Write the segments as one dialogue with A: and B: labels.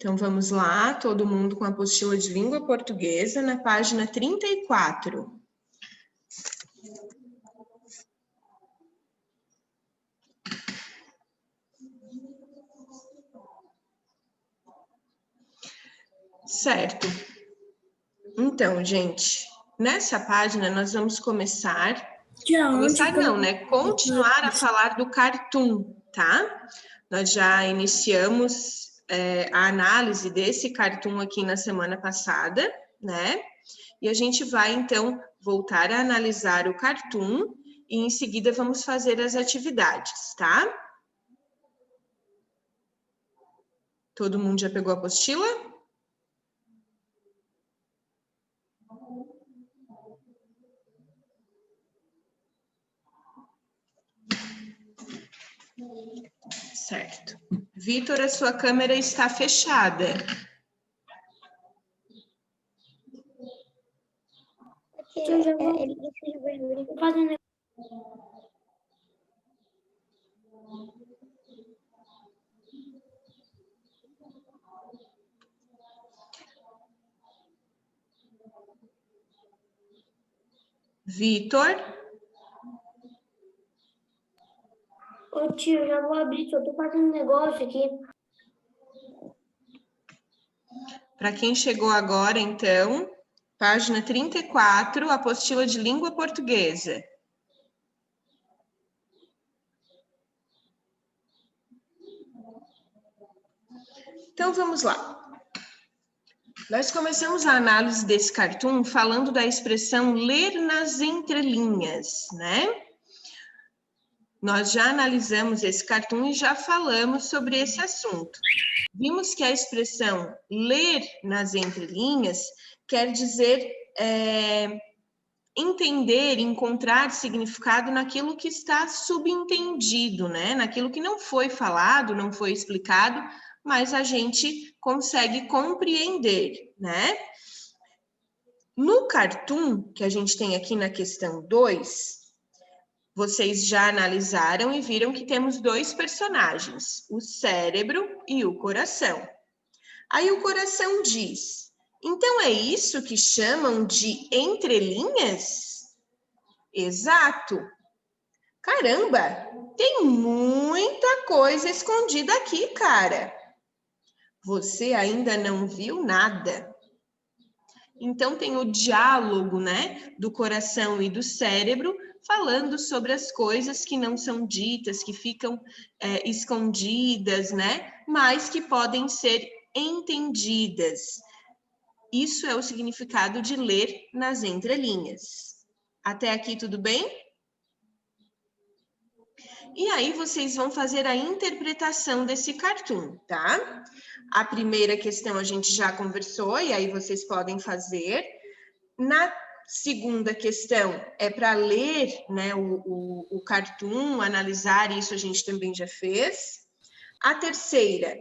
A: Então, vamos lá, todo mundo com a apostila de língua portuguesa, na página 34. Certo. Então, gente, nessa página nós vamos começar... Continuar a falar do cartoon, tá? Nós já iniciamos a análise desse cartoon aqui na semana passada, né? E a gente vai, então, voltar a analisar o cartoon e, em seguida, vamos fazer as atividades, tá? Todo mundo já pegou a apostila? Certo. Vitor, a sua câmera está fechada. Vitor?
B: Ô tio, já vou abrir, só tô fazendo um negócio aqui.
A: Para quem chegou agora, então, página 34, apostila de língua portuguesa. Então, vamos lá. Nós começamos a análise desse cartoon falando da expressão ler nas entrelinhas, né? Nós já analisamos esse cartoon e já falamos sobre esse assunto. Vimos que a expressão ler nas entrelinhas quer dizer entender, encontrar significado naquilo que está subentendido, né? Naquilo que não foi falado, não foi explicado, mas a gente consegue compreender, né? No cartoon, que a gente tem aqui na questão 2, vocês já analisaram e viram que temos dois personagens, o cérebro e o coração. Aí o coração diz: então é isso que chamam de entrelinhas? Exato. Caramba, tem muita coisa escondida aqui, cara. Você ainda não viu nada. Então tem o diálogo, né, do coração e do cérebro, falando sobre as coisas que não são ditas, que ficam escondidas, né, mas que podem ser entendidas. Isso é o significado de ler nas entrelinhas. Até aqui tudo bem? E aí vocês vão fazer a interpretação desse cartoon, tá? A primeira questão a gente já conversou e aí vocês podem fazer. Na segunda questão é para ler, né, o cartoon, analisar, isso a gente também já fez. A terceira,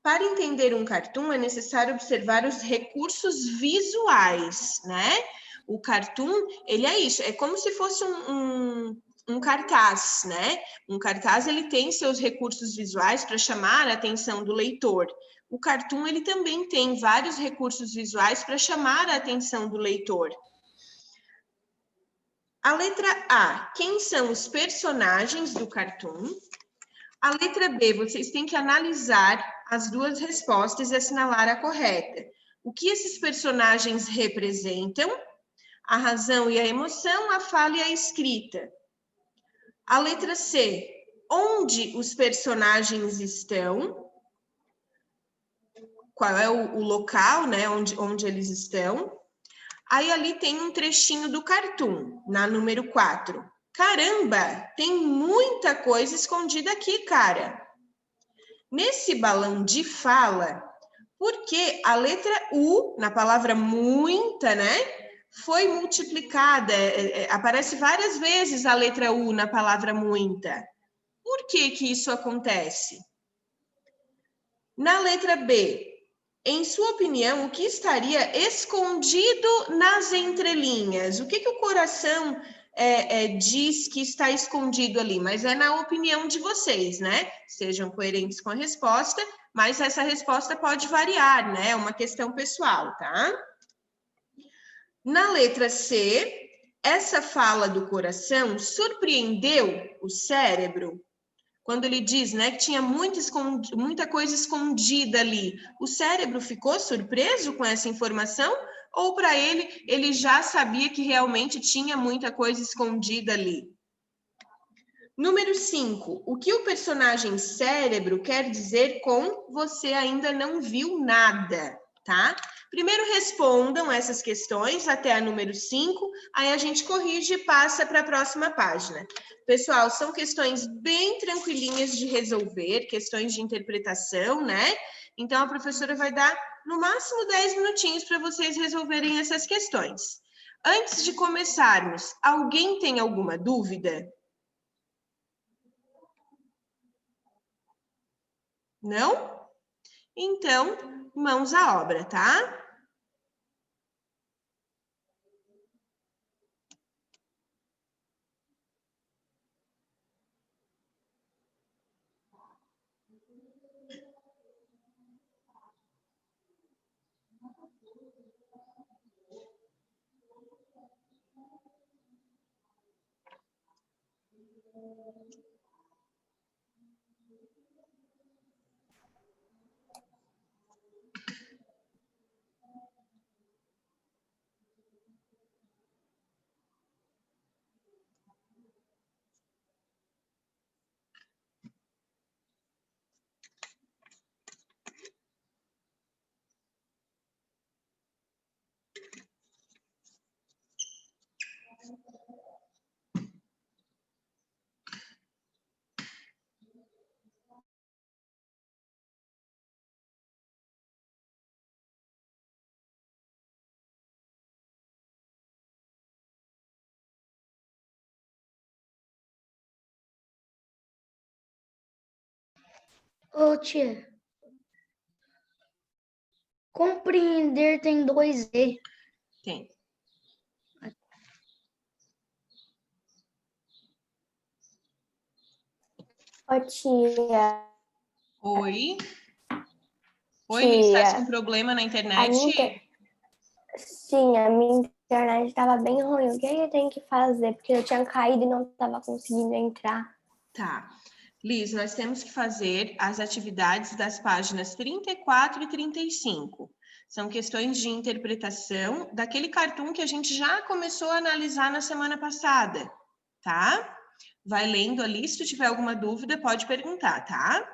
A: para entender um cartoon é necessário observar os recursos visuais, né? O cartoon, ele é isso, é como se fosse um cartaz, né? Um cartaz, ele tem seus recursos visuais para chamar a atenção do leitor. O cartoon, ele também tem vários recursos visuais para chamar a atenção do leitor. A letra A, quem são os personagens do cartoon? A letra B, vocês têm que analisar as duas respostas e assinalar a correta. O que esses personagens representam? A razão e a emoção, a fala e a escrita. A letra C, onde os personagens estão? Qual é o local, né, onde eles estão? Aí ali tem um trechinho do cartoon, na número 4. Caramba, tem muita coisa escondida aqui, cara. Nesse balão de fala, porque a letra U, na palavra muita, né, foi multiplicada, aparece várias vezes a letra U na palavra muita. Por que que isso acontece? Na letra B, em sua opinião, o que estaria escondido nas entrelinhas? O que que o coração diz que está escondido ali, mas é na opinião de vocês, né? Sejam coerentes com a resposta, mas essa resposta pode variar, né? É uma questão pessoal, tá? Na letra C, essa fala do coração surpreendeu o cérebro? Quando ele diz, né, que tinha muita coisa escondida ali, o cérebro ficou surpreso com essa informação? Ou para ele já sabia que realmente tinha muita coisa escondida ali? Número 5. O que o personagem cérebro quer dizer com você ainda não viu nada, tá? Primeiro respondam essas questões até a número 5, aí a gente corrige e passa para a próxima página. Pessoal, são questões bem tranquilinhas de resolver, questões de interpretação, né? Então a professora vai dar no máximo 10 minutinhos para vocês resolverem essas questões. Antes de começarmos, alguém tem alguma dúvida? Não? Então, mãos à obra, tá?
B: Ô, tia, compreender tem 2 E.
A: Tem.
C: Ô, tia,
A: Oi? Oi, Liz, estás com
C: tia,
A: problema na
C: a
A: internet?
C: minha, sim, a minha internet estava bem ruim. O que eu tenho que fazer? Porque eu tinha caído e não estava conseguindo entrar.
A: Tá. Liz, nós temos que fazer as atividades das páginas 34 e 35. São questões de interpretação daquele cartoon que a gente já começou a analisar na semana passada, tá? Vai lendo ali, se tu tiver alguma dúvida, pode perguntar, tá?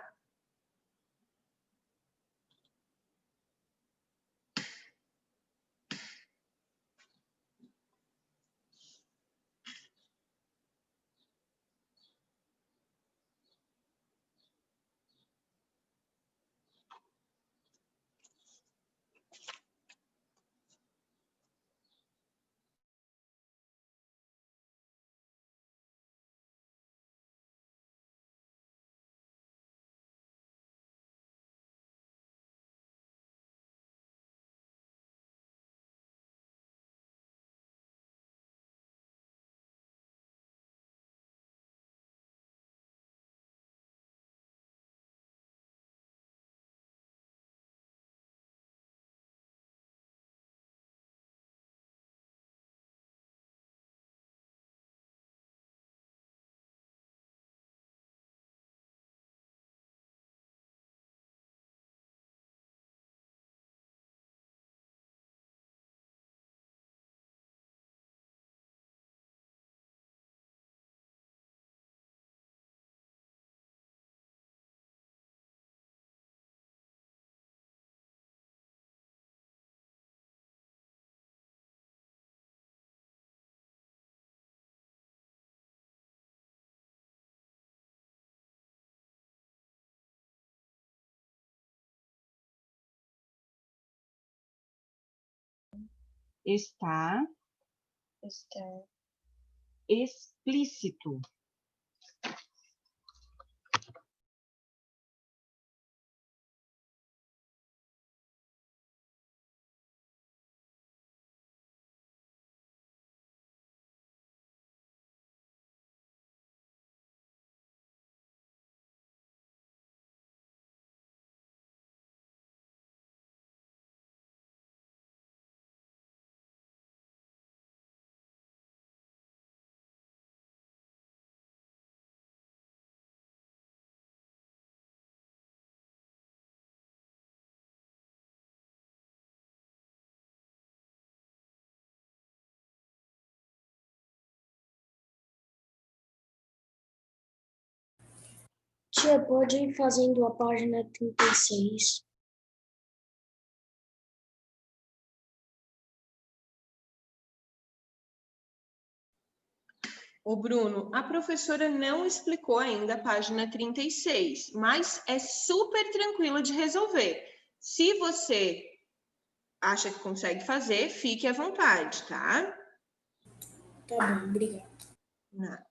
D: Está explícito.
B: Tia, pode ir fazendo a página 36.
A: Ô, Bruno, a professora não explicou ainda a página 36, mas é super tranquilo de resolver. Se você acha que consegue fazer, fique à vontade, tá?
B: Tá bom, obrigada.
A: Nada.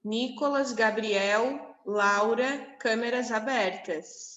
A: Nicolas, Gabriel, Laura, câmeras abertas.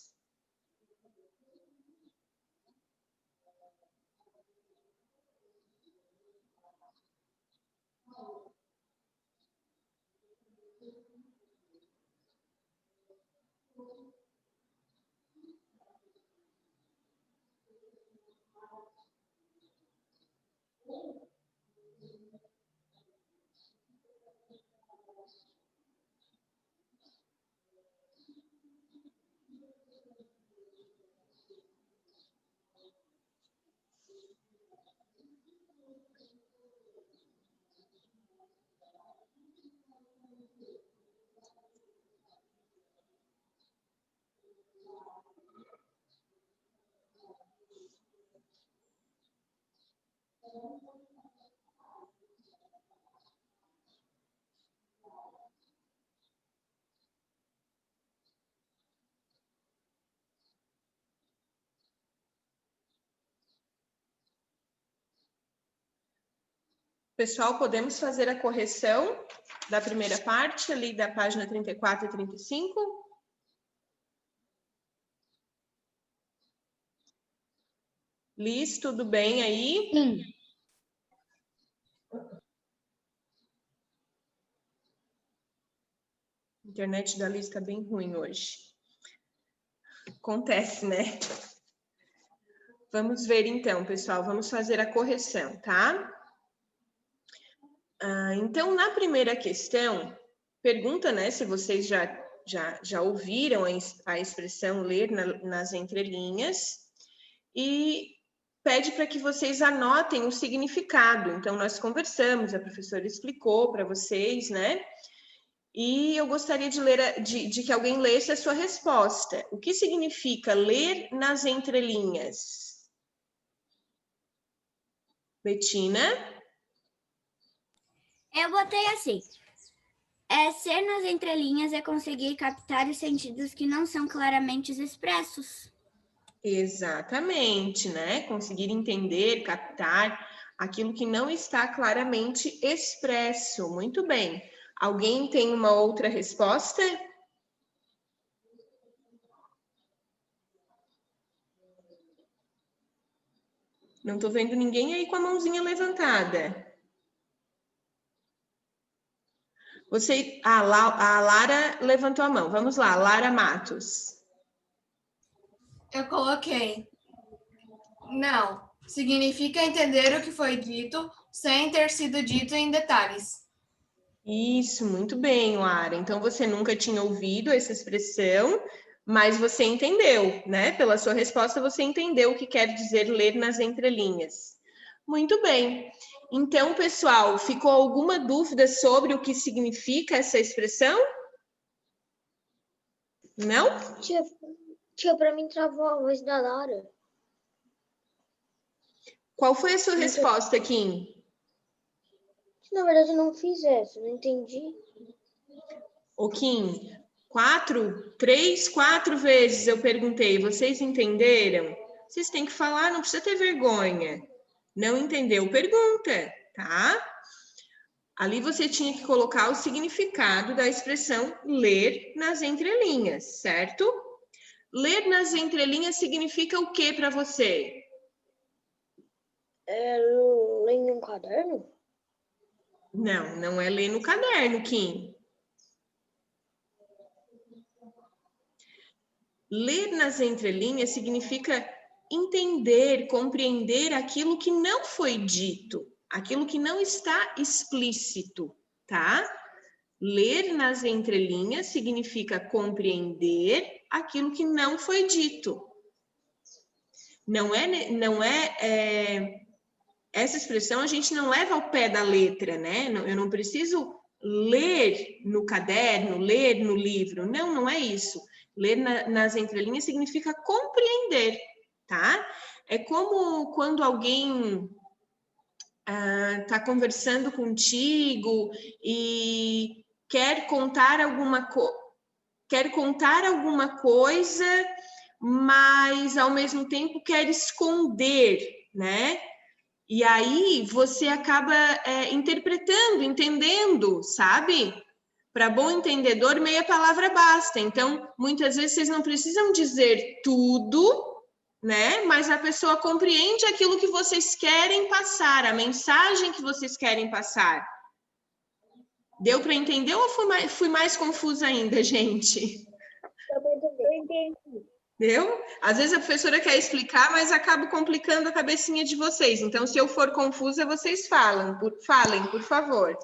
A: Pessoal, podemos fazer a correção da primeira parte, ali da página 34 e 35? Liz, tudo bem aí?
B: Sim.
A: A internet da Liz está bem ruim hoje. Acontece, né? Vamos ver então, pessoal. Vamos fazer a correção, tá? Então, na primeira questão, pergunta, né, se vocês já ouviram a expressão ler nas entrelinhas e pede para que vocês anotem o significado. Então, nós conversamos, a professora explicou para vocês, né? E eu gostaria de que alguém lesse a sua resposta. O que significa ler nas entrelinhas? Betina?
E: Eu botei assim. Ser nas entrelinhas é conseguir captar os sentidos que não são claramente expressos.
A: Exatamente, né? Conseguir entender, captar aquilo que não está claramente expresso. Muito bem. Alguém tem uma outra resposta? Não estou vendo ninguém aí com a mãozinha levantada. A Lara levantou a mão. Vamos lá, Lara Matos.
F: Eu coloquei. Não. Significa entender o que foi dito sem ter sido dito em detalhes.
A: Isso, muito bem, Lara. Então você nunca tinha ouvido essa expressão, mas você entendeu, né? Pela sua resposta, você entendeu o que quer dizer ler nas entrelinhas. Muito bem. Então, pessoal, ficou alguma dúvida sobre o que significa essa expressão? Não?
B: Tia, para mim travou a voz da Lara.
A: Qual foi a sua resposta, Kim?
B: Na verdade, eu não fiz essa, não entendi.
A: Ô, Kim, 4 vezes eu perguntei, vocês entenderam? Vocês têm que falar, não precisa ter vergonha. Não entendeu? Pergunta, tá? Ali você tinha que colocar o significado da expressão ler nas entrelinhas, certo? Ler nas entrelinhas significa o que para você?
B: É ler em um caderno?
A: Não, não é ler no caderno, Kim. Ler nas entrelinhas significa entender, compreender aquilo que não foi dito, aquilo que não está explícito, tá? Ler nas entrelinhas significa compreender aquilo que não foi dito. Não é essa expressão a gente não leva ao pé da letra, né? Eu não preciso ler no caderno, ler no livro. Não, não é isso. Ler nas entrelinhas significa compreender, tá? É como quando alguém está conversando contigo e quer contar alguma coisa, mas ao mesmo tempo quer esconder, né? E aí você acaba interpretando, entendendo, sabe? Para bom entendedor, meia palavra basta. Então, muitas vezes vocês não precisam dizer tudo, né? Mas a pessoa compreende aquilo que vocês querem passar, a mensagem que vocês querem passar. Deu para entender ou fui mais confusa ainda, gente?
B: Eu entendi.
A: Deu? Às vezes a professora quer explicar, mas acabo complicando a cabecinha de vocês. Então, se eu for confusa, vocês falem, por favor.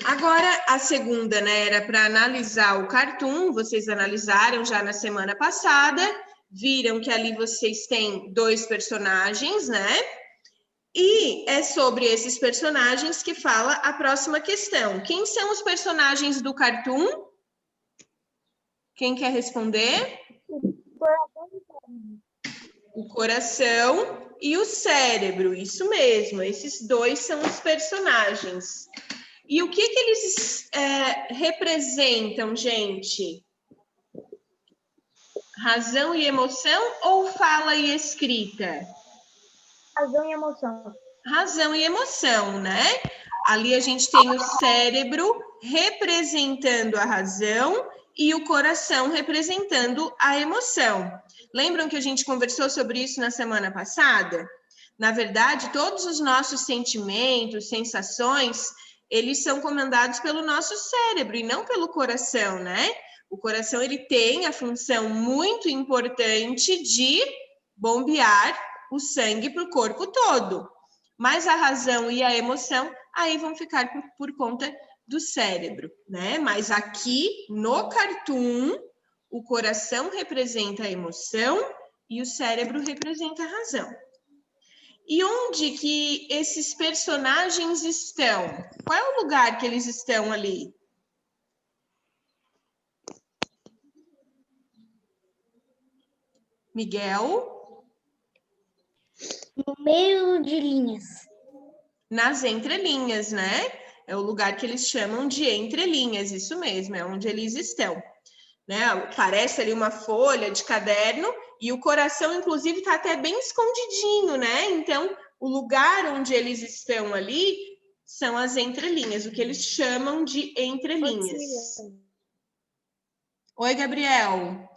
A: Agora, a segunda, né, era para analisar o cartoon. Vocês analisaram já na semana passada. Viram que ali vocês têm 2 personagens, né? E é sobre esses personagens que fala a próxima questão. Quem são os personagens do cartoon? Quem quer responder? O coração e o cérebro, isso mesmo, esses 2 são os personagens. E o que eles representam, gente? Razão e emoção ou fala e escrita?
B: Razão e emoção.
A: Razão e emoção, né? Ali a gente tem o cérebro representando a razão e o coração representando a emoção. Lembram que a gente conversou sobre isso na semana passada? Na verdade, todos os nossos sentimentos, sensações, eles são comandados pelo nosso cérebro e não pelo coração, né? O coração, ele tem a função muito importante de bombear o sangue para o corpo todo. Mas a razão e a emoção, aí vão ficar por conta do cérebro, né? Mas aqui no cartoon, o coração representa a emoção e o cérebro representa a razão. E onde que esses personagens estão? Qual é o lugar que eles estão ali? Miguel?
B: No meio de linhas.
A: Nas entrelinhas, né? É o lugar que eles chamam de entrelinhas, isso mesmo, é onde eles estão. Né? Parece ali uma folha de caderno e o coração, inclusive, está até bem escondidinho, né? Então, o lugar onde eles estão ali são as entrelinhas, o que eles chamam de entrelinhas. Oi, Gabriel.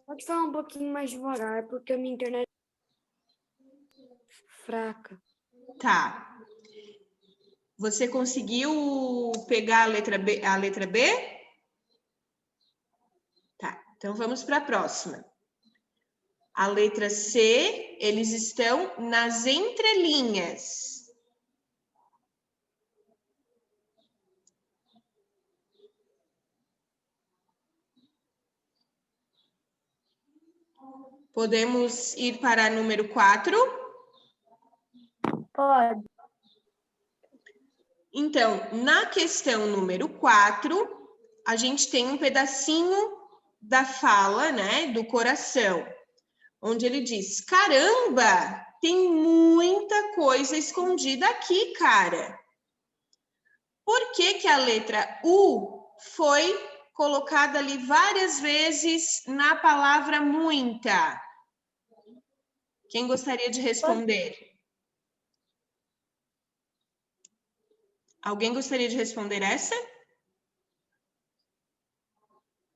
B: Pode falar um pouquinho mais devagar, porque a minha internet é fraca.
A: Tá. Você conseguiu pegar a letra B? Tá, então vamos para a próxima. A letra C, eles estão nas entrelinhas. Podemos ir para número 4?
B: Pode.
A: Então, na questão número 4, a gente tem um pedacinho da fala, né, do coração, onde ele diz: caramba, tem muita coisa escondida aqui, cara. Por que que a letra U foi colocada ali várias vezes na palavra muita? Quem gostaria de responder? Alguém gostaria de responder essa?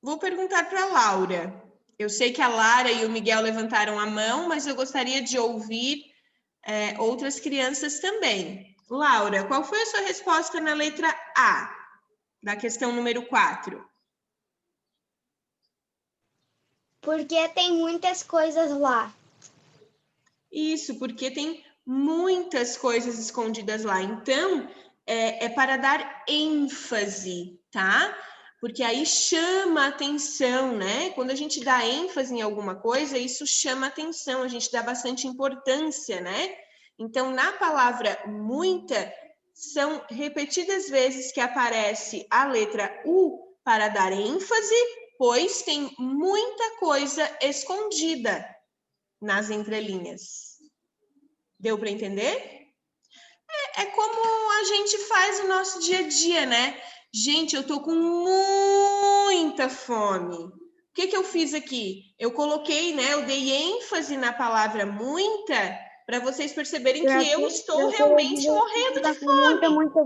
A: Vou perguntar para a Laura. Eu sei que a Lara e o Miguel levantaram a mão, mas eu gostaria de ouvir outras crianças também. Laura, qual foi a sua resposta na letra A, da questão número 4?
B: Porque tem muitas coisas lá.
A: Isso, porque tem muitas coisas escondidas lá. Então, é para dar ênfase, tá? Porque aí chama atenção, né? Quando a gente dá ênfase em alguma coisa, isso chama atenção, a gente dá bastante importância, né? Então, na palavra muita, são repetidas vezes que aparece a letra U para dar ênfase, pois tem muita coisa escondida nas entrelinhas. Deu para entender? É como a gente faz o nosso dia a dia, né? Gente, eu tô com muita fome. O que que eu fiz aqui? Eu coloquei, né? Eu dei ênfase na palavra muita para vocês perceberem que eu estou realmente morrendo de fome,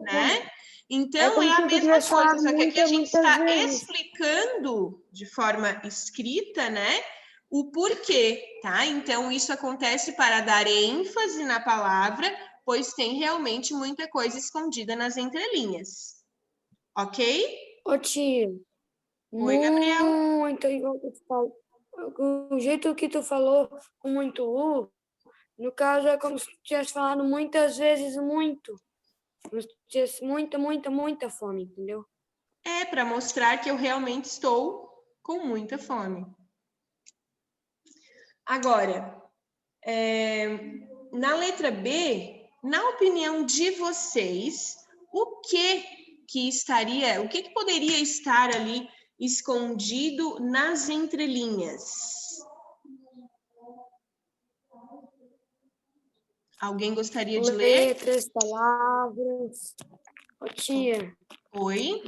A: né? Então, é a mesma coisa, só que aqui a gente está explicando de forma escrita, né? O porquê, tá? Então, isso acontece para dar ênfase na palavra, pois tem realmente muita coisa escondida nas entrelinhas. Ok?
B: Ô, tia.
A: Oi, Gabriel.
B: Muito igual tu falou. O jeito que tu falou com muito U, no caso é como se tu tivesse falado muitas vezes muito. Como se tu tivesse muita fome, entendeu?
A: É para mostrar que eu realmente estou com muita fome. Agora, na letra B, na opinião de vocês, o que poderia estar ali escondido nas entrelinhas? Alguém gostaria de ler?
B: Letras, palavras. Ô, tia.
A: Oi?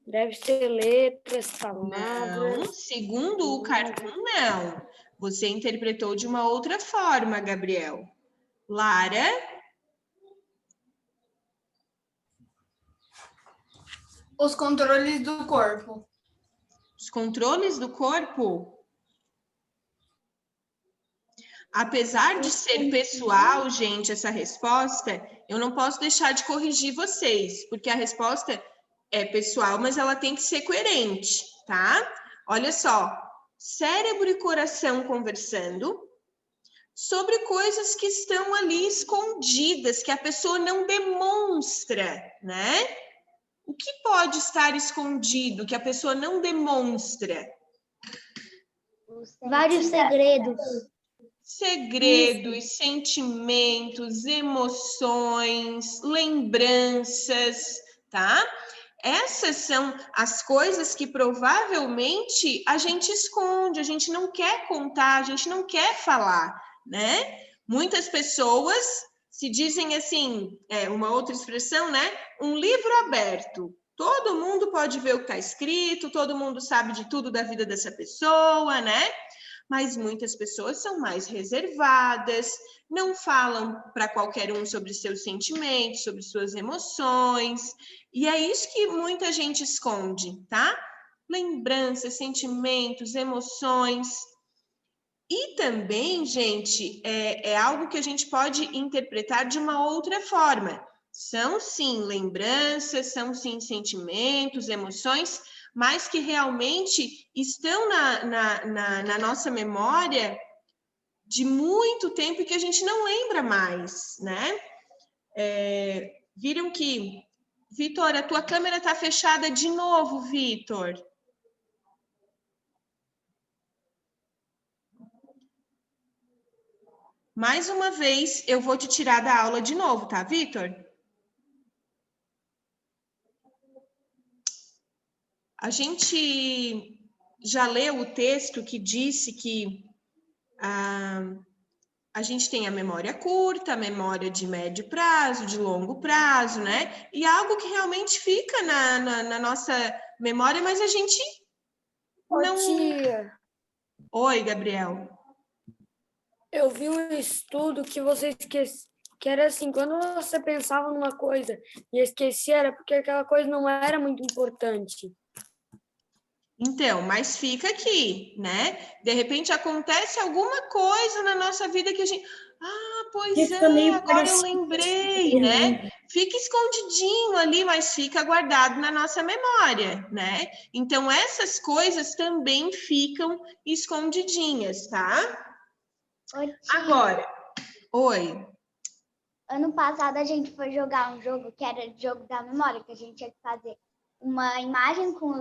B: Deve ser letras, palavras.
A: Não, segundo o Cartoon, não. Você interpretou de uma outra forma, Gabriel. Lara?
F: Os controles do corpo.
A: Os controles do corpo? Apesar de ser pessoal, gente, essa resposta, eu não posso deixar de corrigir vocês, porque a resposta é pessoal, mas ela tem que ser coerente, tá? Olha só, cérebro e coração conversando sobre coisas que estão ali escondidas, que a pessoa não demonstra, né? O que pode estar escondido, que a pessoa não demonstra?
B: Vários segredos.
A: Segredos, sentimentos, emoções, lembranças, tá? Essas são as coisas que provavelmente a gente esconde, a gente não quer contar, a gente não quer falar, né? Muitas pessoas se dizem assim, uma outra expressão, né? Um livro aberto. Todo mundo pode ver o que está escrito, todo mundo sabe de tudo da vida dessa pessoa, né? Mas muitas pessoas são mais reservadas, não falam para qualquer um sobre seus sentimentos, sobre suas emoções, e é isso que muita gente esconde, tá? Lembranças, sentimentos, emoções. E também, gente, é algo que a gente pode interpretar de uma outra forma. São sim lembranças, são sim sentimentos, emoções, mas que realmente estão na nossa memória de muito tempo e que a gente não lembra mais, né? Viram que... Vitor, a tua câmera está fechada de novo, Vitor. Mais uma vez, eu vou te tirar da aula de novo, tá, Vitor? A gente já leu o texto que disse que a gente tem a memória curta, a memória de médio prazo, de longo prazo, né? E algo que realmente fica na nossa memória, mas a gente não...
B: Tia,
A: Oi, Gabriel.
B: eu vi um estudo que você esquece, que era assim, quando você pensava numa coisa e esquecia, era porque aquela coisa não era muito importante.
A: Então, mas fica aqui, né? De repente acontece alguma coisa na nossa vida que a gente... Ah, pois
G: Fica
A: é,
G: meio
A: agora eu
G: parecido,
A: lembrei,
G: eu
A: né?
G: lembro.
A: Fica escondidinho ali, mas fica guardado na nossa memória, né? Então, essas coisas também ficam escondidinhas, tá?
C: Ô, tia,
A: Agora, oi.
C: ano passado a gente foi jogar um jogo que era o jogo da memória, que a gente tinha que fazer uma imagem com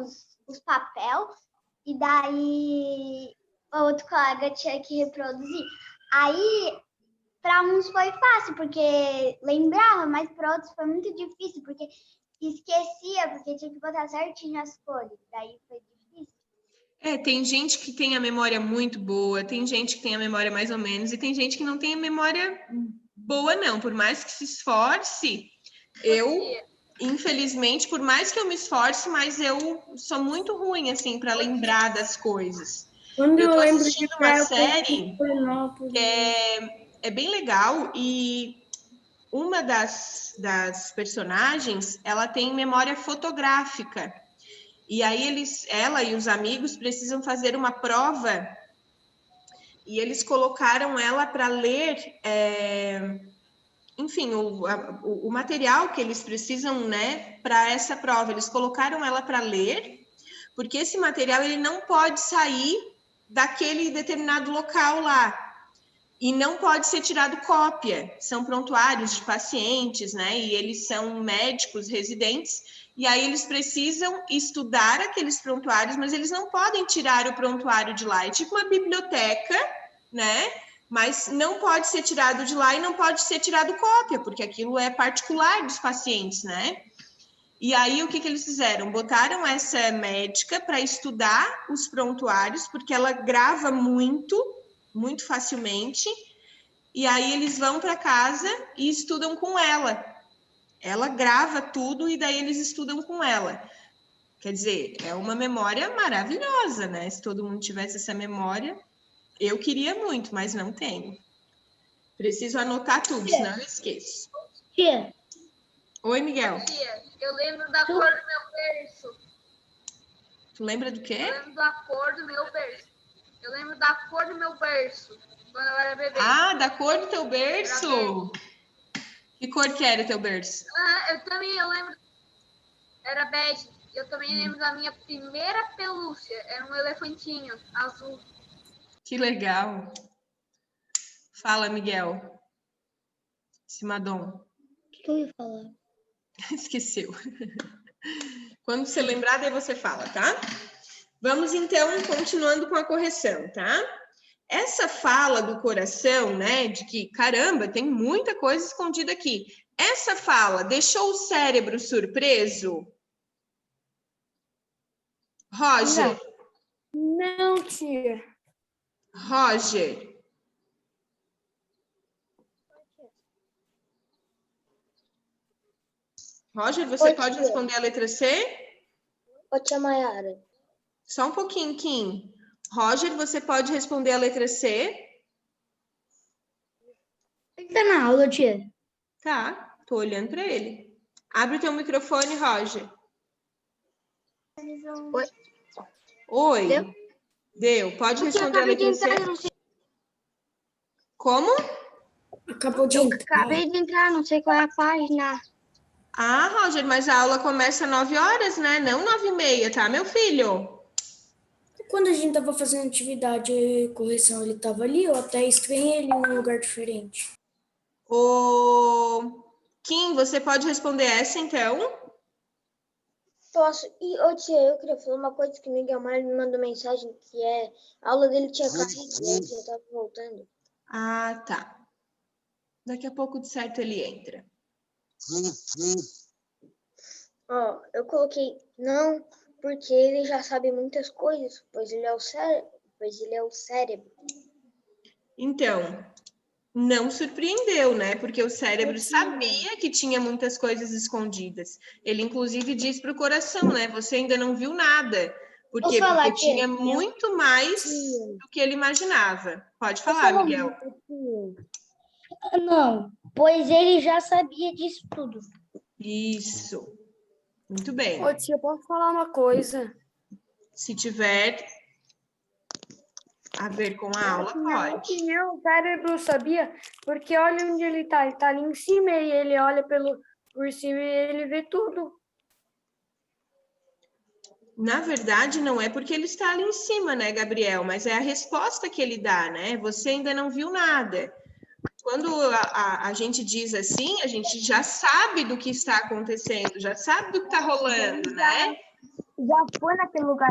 C: os papéis, e daí o outro colega tinha que reproduzir. Aí, para uns foi fácil, porque lembrava, mas para outros foi muito difícil, porque esquecia, porque tinha que botar certinho as cores. Daí foi difícil.
A: Tem gente que tem a memória muito boa, tem gente que tem a memória mais ou menos, e tem gente que não tem a memória boa, não. Por mais que se esforce, infelizmente, por mais que eu me esforce, mas eu sou muito ruim, assim, para lembrar das coisas.
G: Quando
A: Eu
G: eu
A: tô
G: lembro
A: assistindo
G: de
A: uma
G: praia, eu penso
A: série
G: em Florianópolis.
A: que é bem legal, e uma das personagens, ela tem memória fotográfica. E aí ela e os amigos precisam fazer uma prova, e eles colocaram ela para ler, enfim, o material que eles precisam, né, para essa prova. Eles colocaram ela para ler, porque esse material ele não pode sair daquele determinado local lá. E não pode ser tirado cópia. São prontuários de pacientes, né? E eles são médicos residentes. E aí eles precisam estudar aqueles prontuários, mas eles não podem tirar o prontuário de lá. É tipo uma biblioteca, né? Mas não pode ser tirado de lá e não pode ser tirado cópia, porque aquilo é particular dos pacientes, né? E aí o que eles fizeram? Botaram essa médica para estudar os prontuários, porque ela grava muito facilmente, e aí eles vão para casa e estudam com ela. Ela grava tudo e daí eles estudam com ela. Quer dizer, é uma memória maravilhosa, né? Se todo mundo tivesse essa memória, eu queria muito, mas não tenho. Preciso anotar tudo, senão eu esqueço.
G: Tia,
A: Oi, Miguel.
H: Tia, eu lembro da cor do meu berço.
A: Tu lembra do quê?
H: Eu lembro da cor do meu berço. Eu lembro da cor do meu berço, quando eu era bebê.
A: Ah, da cor do teu berço? Que cor que era o teu berço?
H: Ah, eu lembro. Era bege. Eu também lembro da minha primeira pelúcia. Era um elefantinho azul.
A: Que legal. Fala, Miguel. Simadon.
G: o que eu ia falar?
A: Esqueceu. Quando você lembrar, daí você fala, tá? Vamos, então, continuando com a correção, tá? Essa fala do coração, né, de que, caramba, tem muita coisa escondida aqui. Essa fala deixou o cérebro surpreso? Roger?
B: Não, tia.
A: Roger? Roger, você
G: Oi,
A: pode
G: tia.
A: responder a letra C?
G: Ô, tia Maiara.
A: Só um pouquinho, Kim. Roger, você pode responder a letra C?
G: Ele tá na aula, tia.
A: Tá, tô olhando para ele. Abre o teu microfone, Roger.
G: Oi.
A: Oi.
G: Deu?
A: Deu. Pode responder a letra C? Como?
G: Acabou de entrar.
C: Acabei de entrar, não sei qual é a página.
A: Ah, Roger, mas a aula começa às 9 horas, né? Não 9h30, tá, meu filho?
G: Quando a gente tava fazendo atividade e correção, ele tava ali, eu até estranhei ele em um lugar diferente.
A: Ô, Kim, você pode responder essa, então?
I: Posso? E, ô tia, eu queria falar uma coisa que o Miguel Mário me mandou mensagem, que a aula dele tinha caído, e aí eu tava voltando.
A: Ah, tá. Daqui a pouco, de certo, ele entra.
I: Ó, eu coloquei não, porque ele já sabe muitas coisas, pois ele é o cérebro.
A: Então, não surpreendeu, né? Porque o cérebro sabia que tinha muitas coisas escondidas. Ele, inclusive, diz para o coração, né? Você ainda não viu nada. Por quê? Porque tinha muito mais do que ele imaginava. Pode falar, Miguel.
I: Não, pois ele já sabia disso tudo.
A: Isso. Muito bem.
B: Ô, tia, eu posso falar uma coisa?
A: Se tiver a ver com a aula,
B: Na minha
A: pode.
B: opinião, o cérebro sabia, porque olha onde ele tá ali em cima e ele olha por cima e ele vê tudo.
A: Na verdade, não é porque ele está ali em cima, né, Gabriel? Mas é a resposta que ele dá, né? Você ainda não viu nada. Quando a gente diz assim, a gente já sabe do que está acontecendo, já sabe do que está rolando, né?
I: Já foi naquele lugar,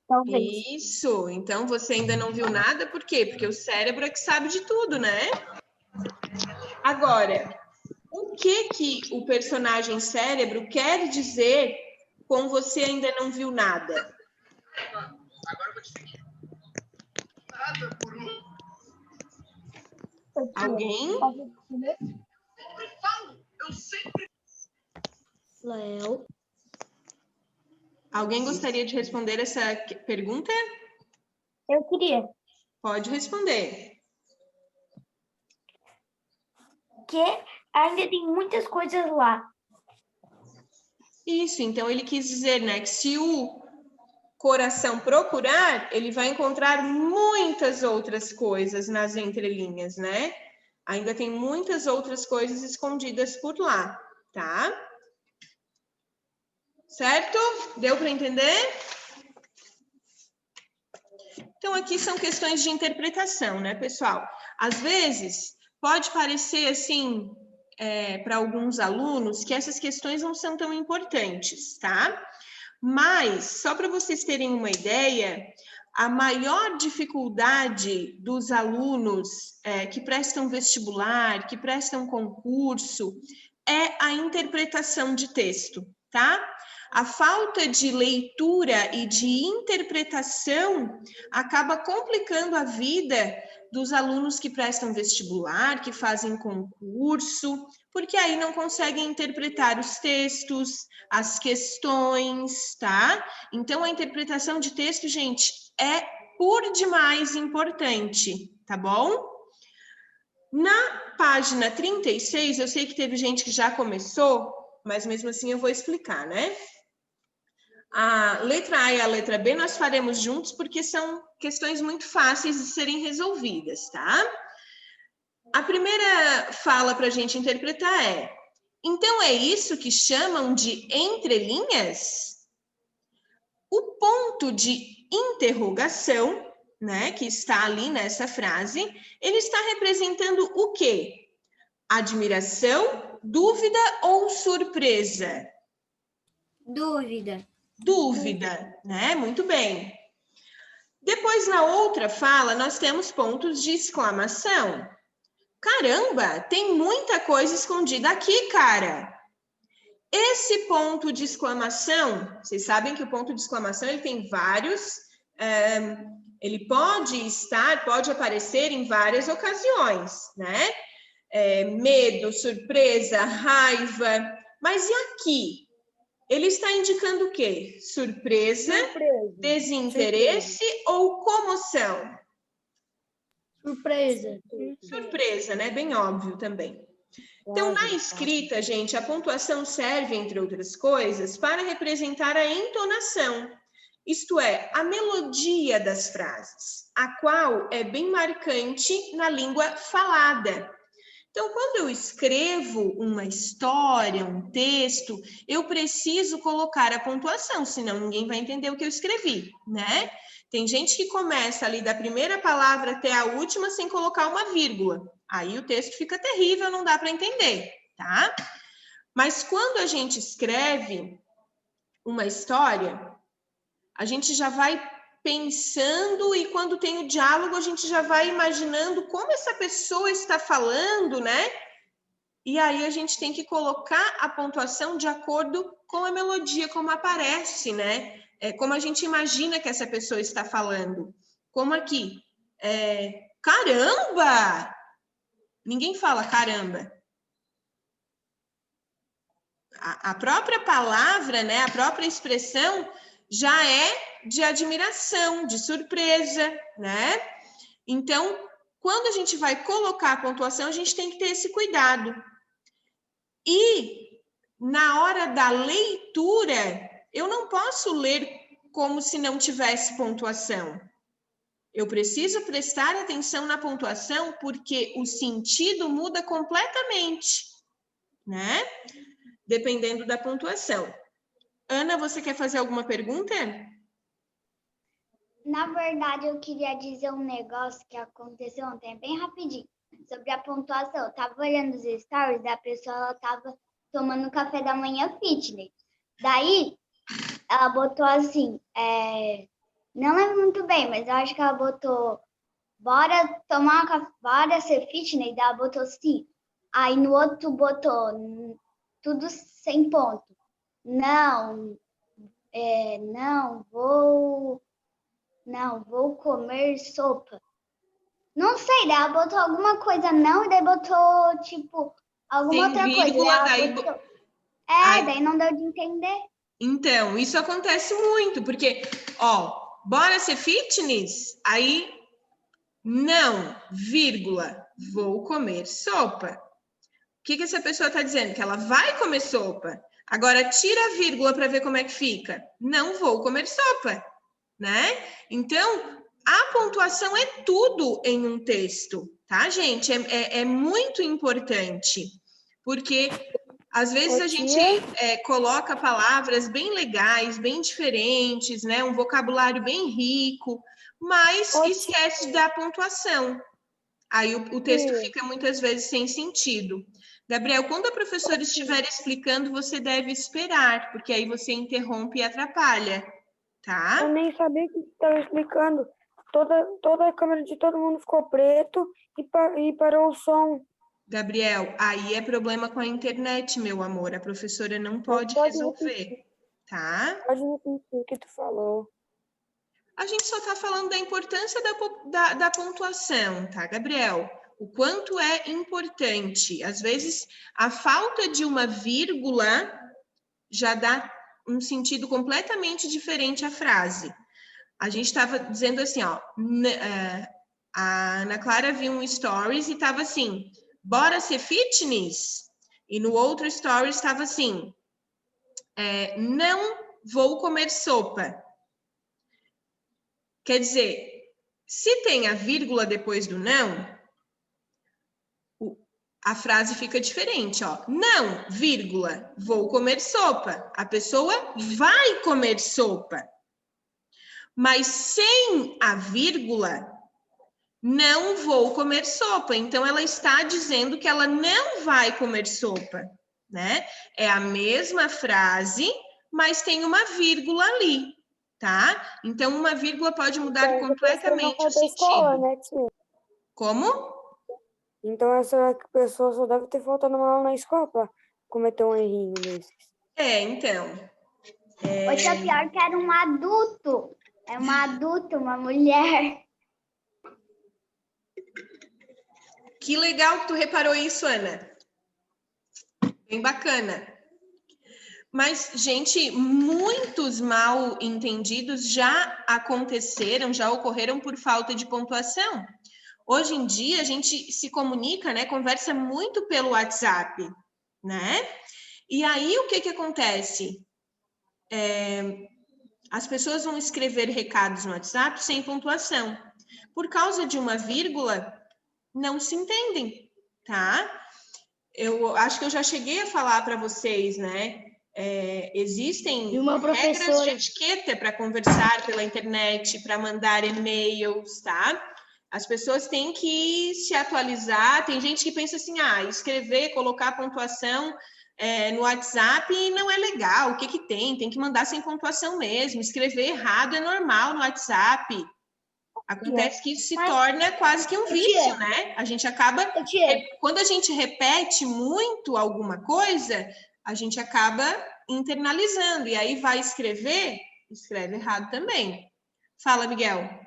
I: talvez.
A: Isso. Então, você ainda não viu nada, por quê? Porque o cérebro é que sabe de tudo, né? Agora, o que o personagem cérebro quer dizer com você ainda não viu nada?
J: Agora eu vou te seguir.
A: Alguém?
I: Léo.
A: Alguém gostaria de responder essa pergunta?
I: Eu queria.
A: Pode responder.
I: Que ainda tem muitas coisas lá.
A: Isso, então ele quis dizer, né, que se o coração procurar, ele vai encontrar muitas outras coisas nas entrelinhas, né? Ainda tem muitas outras coisas escondidas por lá, tá? Certo? Deu para entender? Então, aqui são questões de interpretação, né, pessoal? Às vezes, pode parecer, assim, para alguns alunos, que essas questões não são tão importantes, tá? Mas, só para vocês terem uma ideia, a maior dificuldade dos alunos que prestam vestibular, que prestam concurso, é a interpretação de texto, tá? A falta de leitura e de interpretação acaba complicando a vida dos alunos que prestam vestibular, que fazem concurso, porque aí não conseguem interpretar os textos, as questões, tá? Então, a interpretação de texto, gente, é por demais importante, tá bom? Na página 36, eu sei que teve gente que já começou, mas mesmo assim eu vou explicar, né? A letra A e a letra B nós faremos juntos porque são questões muito fáceis de serem resolvidas, tá? A primeira fala para a gente interpretar é: então é isso que chamam de entrelinhas? O ponto de interrogação, né, que está ali nessa frase, ele está representando o quê? Admiração, dúvida ou surpresa?
E: Dúvida.
A: Dúvida, né? Muito bem. Depois, na outra fala, nós temos pontos de exclamação. Caramba, tem muita coisa escondida aqui, cara. Esse ponto de exclamação, vocês sabem que o ponto de exclamação ele tem vários, ele pode aparecer em várias ocasiões, né? Medo, surpresa, raiva. Mas e aqui? Ele está indicando o quê? Surpresa, desinteresse ou comoção?
I: Surpresa.
A: Surpresa, né? Bem óbvio também. Então, na escrita, gente, a pontuação serve, entre outras coisas, para representar a entonação, isto é, a melodia das frases, a qual é bem marcante na língua falada. Então, quando eu escrevo uma história, um texto, eu preciso colocar a pontuação, senão ninguém vai entender o que eu escrevi, né? Tem gente que começa ali da primeira palavra até a última sem colocar uma vírgula. Aí o texto fica terrível, não dá para entender, tá? Mas quando a gente escreve uma história, a gente já vai pensando e quando tem o diálogo, a gente já vai imaginando como essa pessoa está falando, né? E aí a gente tem que colocar a pontuação de acordo com a melodia, como aparece, né? Como a gente imagina que essa pessoa está falando. Como aqui. Caramba! Ninguém fala caramba. A própria palavra, né, a própria expressão já é de admiração, de surpresa, né? Então, quando a gente vai colocar a pontuação, a gente tem que ter esse cuidado. E na hora da leitura, eu não posso ler como se não tivesse pontuação. Eu preciso prestar atenção na pontuação porque o sentido muda completamente, né? Dependendo da pontuação. Ana, você quer fazer alguma pergunta?
C: Na verdade, eu queria dizer um negócio que aconteceu ontem, bem rapidinho, sobre a pontuação. Eu tava olhando os stories da pessoa, ela tava tomando café da manhã fitness. Daí, ela botou assim, não lembro muito bem, mas eu acho que ela botou, bora tomar um café, bora ser fitness, daí ela botou sim. Aí no outro botou, tudo sem ponto. Não vou comer sopa. Não sei, daí ela botou alguma coisa não, e daí botou, tipo, alguma outra coisa. Daí não deu de entender.
A: Então, isso acontece muito, porque, bora ser fitness? Aí, não, vírgula, vou comer sopa. O que essa pessoa está dizendo? Que ela vai comer sopa. Agora, tira a vírgula para ver como é que fica. Não vou comer sopa, né? Então, a pontuação é tudo em um texto, tá, gente? É muito importante, porque às vezes a gente coloca palavras bem legais, bem diferentes, né? Um vocabulário bem rico, mas esquece da pontuação. Aí o texto fica muitas vezes sem sentido. Gabriel, quando a professora estiver explicando, você deve esperar, porque aí você interrompe e atrapalha, tá?
B: Eu nem sabia que estava explicando. Toda a câmera de todo mundo ficou preto e parou o som.
A: Gabriel, aí é problema com a internet, meu amor. A professora não pode resolver, tá?
B: Pode repetir o que tu falou.
A: A gente só está falando da importância da pontuação, tá, Gabriel? O quanto é importante. Às vezes, a falta de uma vírgula já dá um sentido completamente diferente à frase. A gente estava dizendo assim, a Ana Clara viu um stories e estava assim, bora ser fitness? E no outro stories estava assim, não vou comer sopa. Quer dizer, se tem a vírgula depois do não, a frase fica diferente, ó. Não, vírgula, vou comer sopa. A pessoa vai comer sopa. Mas sem a vírgula, não vou comer sopa. Então, ela está dizendo que ela não vai comer sopa, né? É a mesma frase, mas tem uma vírgula ali, tá? Então, uma vírgula pode mudar completamente o sentido.
B: Escola, né, tia?
A: Como?
B: Então, essa pessoa só deve ter faltado uma aula na escola para cometer um errinho desses.
A: Então.
C: Hoje é pior que era um adulto. É uma adulta, uma mulher.
A: Que legal que tu reparou isso, Ana. Bem bacana. Mas, gente, muitos mal entendidos já aconteceram, já ocorreram por falta de pontuação. Hoje em dia, a gente se comunica, né? Conversa muito pelo WhatsApp, né? E aí, o que acontece? As pessoas vão escrever recados no WhatsApp sem pontuação. Por causa de uma vírgula, não se entendem, tá? Eu acho que eu já cheguei a falar para vocês, né? Existem regras de etiqueta para conversar pela internet, para mandar e-mails, tá? As pessoas têm que se atualizar. Tem gente que pensa assim, escrever, colocar pontuação no WhatsApp não é legal. O que tem? Tem que mandar sem pontuação mesmo. Escrever errado é normal no WhatsApp. Acontece que isso se torna quase que um vício, né? A gente acaba... Quando a gente repete muito alguma coisa, a gente acaba internalizando. E aí vai escrever, escreve errado também. Fala, Miguel.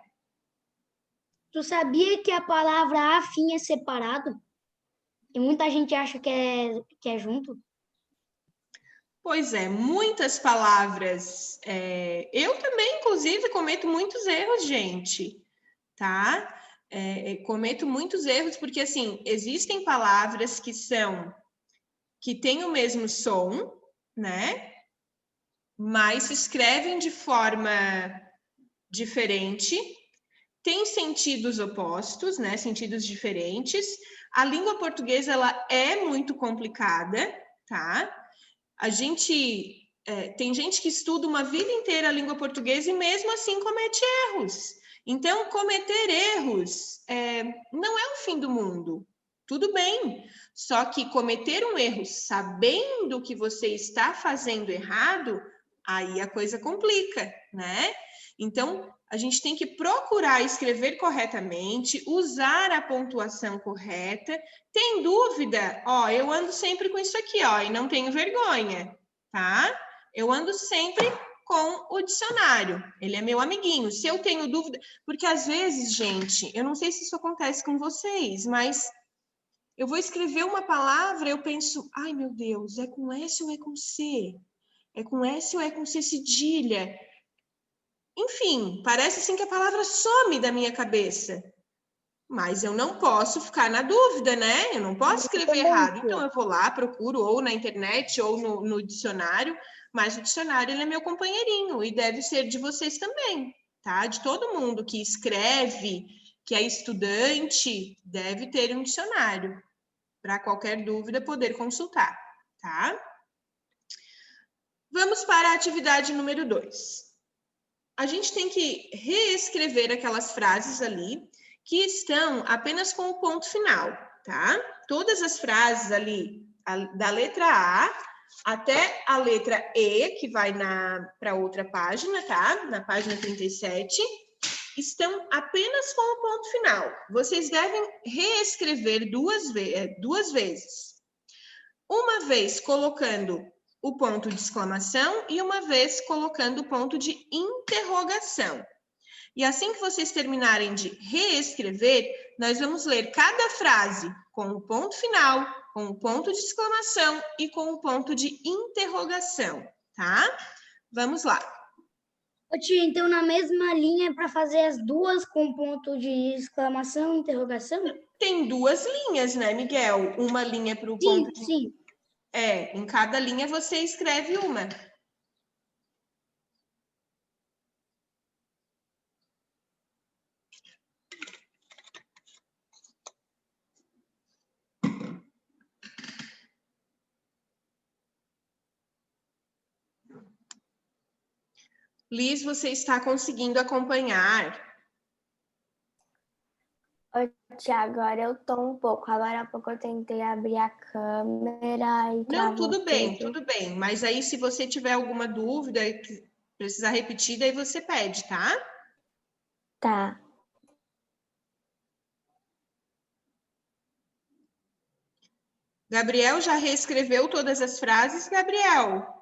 G: Tu sabia que a palavra afim é separado?
C: E muita gente acha que é junto.
A: Pois é, muitas palavras. Eu também, inclusive, cometo muitos erros, gente, tá? Cometo muitos erros porque, assim, existem palavras que têm o mesmo som, né? Mas se escrevem de forma diferente, têm sentidos opostos, né? Sentidos diferentes. A língua portuguesa, ela é muito complicada, tá? Tem gente que estuda uma vida inteira a língua portuguesa e mesmo assim comete erros. Então, cometer erros não é o fim do mundo. Tudo bem. Só que cometer um erro sabendo que você está fazendo errado, aí a coisa complica, né? Então, a gente tem que procurar escrever corretamente, usar a pontuação correta. Tem dúvida? Ó, eu ando sempre com isso aqui, ó, e não tenho vergonha, tá? Eu ando sempre com o dicionário. Ele é meu amiguinho. Se eu tenho dúvida, porque às vezes, gente, eu não sei se isso acontece com vocês, mas eu vou escrever uma palavra, eu penso, ai meu Deus, é com S ou é com C? É com S ou é com C cedilha? Enfim, parece assim que a palavra some da minha cabeça. Mas eu não posso ficar na dúvida, né? Eu não posso escrever errado. Então, eu vou lá, procuro ou na internet ou no dicionário, mas o dicionário ele é meu companheirinho e deve ser de vocês também, tá? De todo mundo que escreve, que é estudante, deve ter um dicionário para qualquer dúvida poder consultar, tá? Vamos para a atividade número 2. A gente tem que reescrever aquelas frases ali que estão apenas com o ponto final, tá? Todas as frases ali, da letra A até a letra E, que vai para outra página, tá? Na página 37, estão apenas com o ponto final. Vocês devem reescrever duas vezes. Uma vez colocando o ponto de exclamação e uma vez colocando o ponto de interrogação. E assim que vocês terminarem de reescrever, nós vamos ler cada frase com o ponto final, com o ponto de exclamação e com o ponto de interrogação, tá? Vamos lá.
C: Ô, tia, então na mesma linha para fazer as duas com ponto de exclamação e interrogação?
A: Tem duas linhas, né, Miguel? Uma linha para o ponto de...
C: Sim.
A: em cada linha você escreve uma. Liz, você está conseguindo acompanhar?
K: Tia, agora eu tô um pouco. Agora há pouco eu tentei abrir a câmera e
A: Não, tudo bem. Mas aí, se você tiver alguma dúvida e precisar repetir, daí você pede, tá?
K: Tá.
A: Gabriel já reescreveu todas as frases, Gabriel?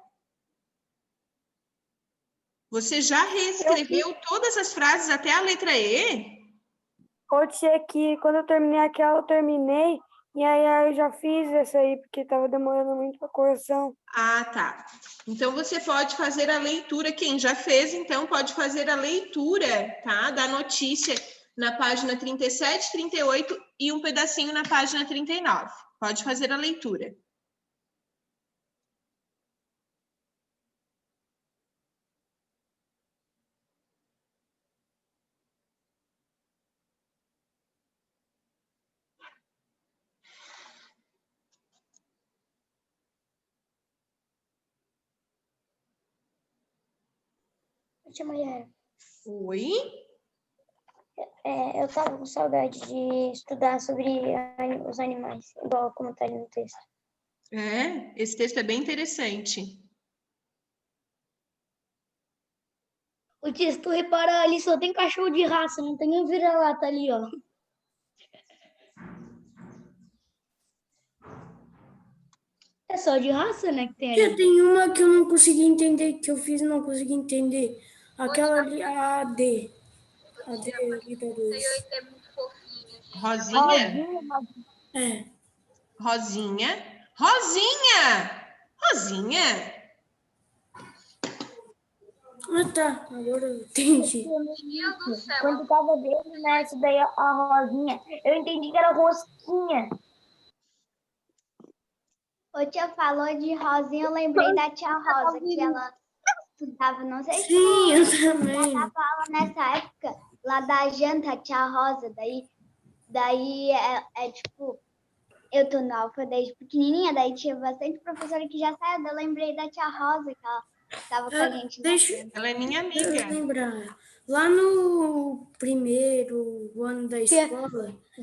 A: Você já reescreveu todas as frases até a letra E?
B: Pode ser que quando eu terminei aquela, eu terminei, e aí eu já fiz essa aí, porque estava demorando muito para correção.
A: Ah, tá. Então, você pode fazer a leitura, quem já fez, então, pode fazer a leitura, tá? Da notícia na página 37, 38 e um pedacinho na página 39. Pode fazer a leitura.
K: Tia Mayara.
A: Oi?
K: Eu tava com saudade de estudar sobre os animais, igual como tá ali no texto.
A: Esse texto é bem interessante.
C: Ô, tia, se tu reparar ali, só tem cachorro de raça, não tem nem vira-lata ali, ó. É só de raça, né, que tem ali.
G: Tem uma que eu não consegui entender, que eu fiz e não consegui entender. Aquela ali, a AD. A AD ali da 2.
H: É muito fofinho.
A: Rosinha?
G: É.
A: Rosinha. Rosinha! Rosinha!
G: Ah, tá. Agora eu entendi.
H: Meu Deus do céu.
K: Quando tava vendo, né, isso daí, a Rosinha, eu entendi que era rosquinha.
C: O tia falou de Rosinha, eu lembrei da tia Rosa, que ela estudava, não sei se
G: Sim, eu
C: ela
G: também.
C: dava aula nessa época, lá da janta, a tia Rosa, daí tipo, eu tô na alfa desde pequenininha, daí tinha bastante professora que já saiu, eu lembrei da tia Rosa, que ela estava com a gente.
A: Ela é minha
G: Deixa eu
A: amiga.
G: lembrar. Lá no primeiro ano da escola,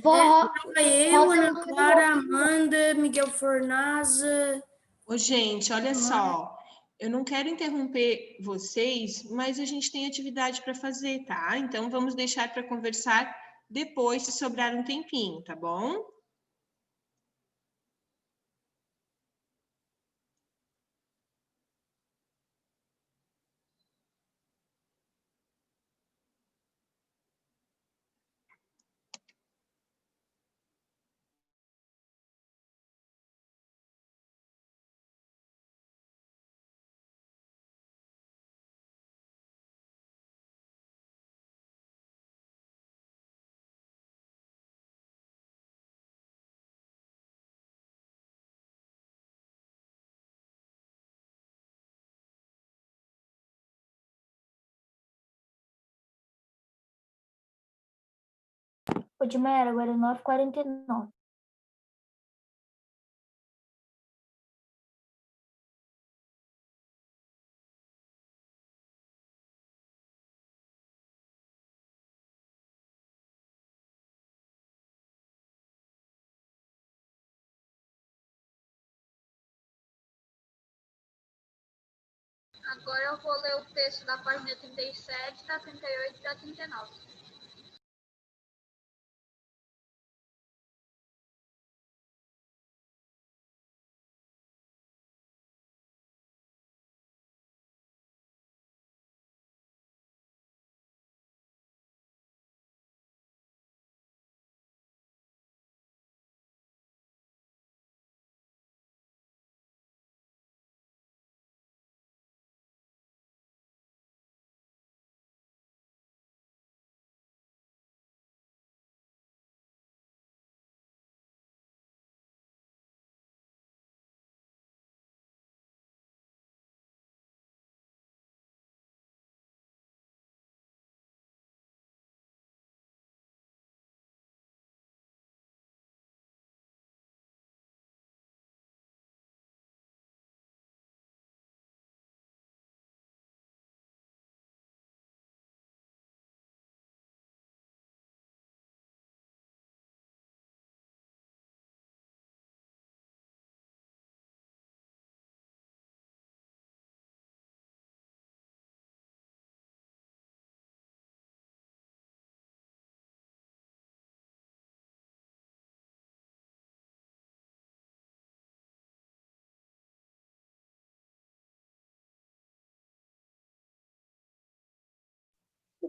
G: tava eu, Ana Clara, Amanda, Miguel Fornaza.
A: Ô, gente, olha só. Eu não quero interromper vocês, mas a gente tem atividade para fazer, tá? Então, vamos deixar para conversar depois, se sobrar um tempinho, tá bom?
K: Ô, Dimera, agora é 9h49.
H: Agora eu vou ler o texto da página 37, da 38 e da 39.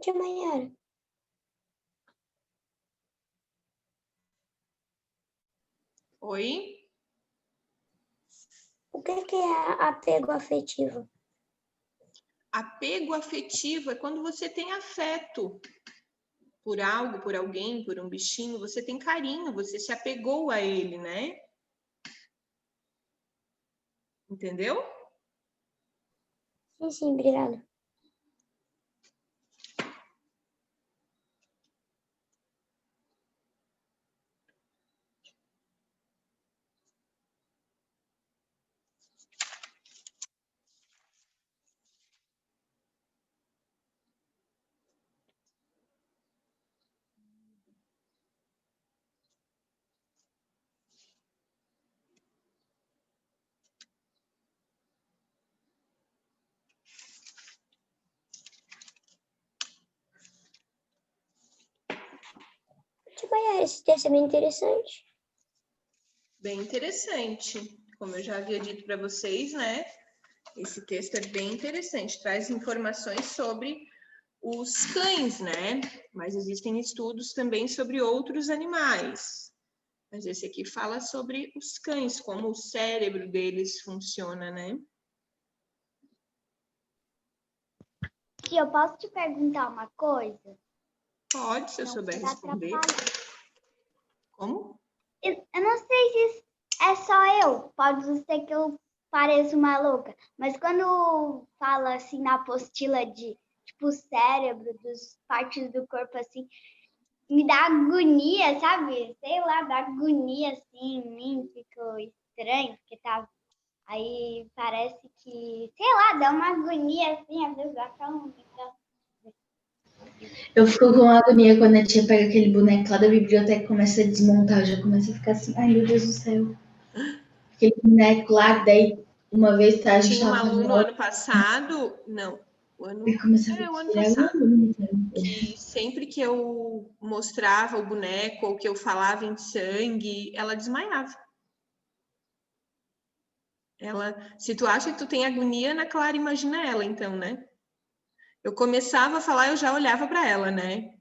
I: Tia Maiara,
A: Oi?
I: o que é apego afetivo?
A: Apego afetivo é quando você tem afeto por algo, por alguém, por um bichinho, você tem carinho, você se apegou a ele, né? Entendeu?
I: Sim, obrigada. Tia Maiara, esse texto é bem interessante.
A: Bem interessante. Como eu já havia dito para vocês, né? Esse texto é bem interessante, traz informações sobre os cães, né? Mas existem estudos também sobre outros animais. Mas esse aqui fala sobre os cães, como o cérebro deles funciona, né?
C: Tia, eu posso te perguntar uma coisa?
A: Pode, se eu
C: Não
A: souber
C: quero
A: responder.
C: atrapalhar.
A: Como?
C: Eu não sei se é só eu, pode ser que eu pareça uma louca, mas quando fala assim na apostila de tipo cérebro, das partes do corpo assim, me dá agonia, sabe? Sei lá, dá agonia assim em mim, ficou estranho, porque tá. Aí parece que, sei lá, dá uma agonia assim, às vezes dá aquela.
L: Eu fico com agonia quando a tia pega aquele boneco lá da biblioteca e começa a desmontar. Eu já começo a ficar assim, ai meu Deus do céu. Aquele boneco lá, daí uma vez a gente
A: Tinha um
L: tava fazendo
A: aluno
L: aula,
A: ano passado, não, o ano
L: passado.
A: que sempre que eu mostrava o boneco ou que eu falava em sangue, ela desmaiava. Se tu acha que tu tem agonia, Ana Clara, imagina ela então, né? Eu começava a falar, eu já olhava para ela, né?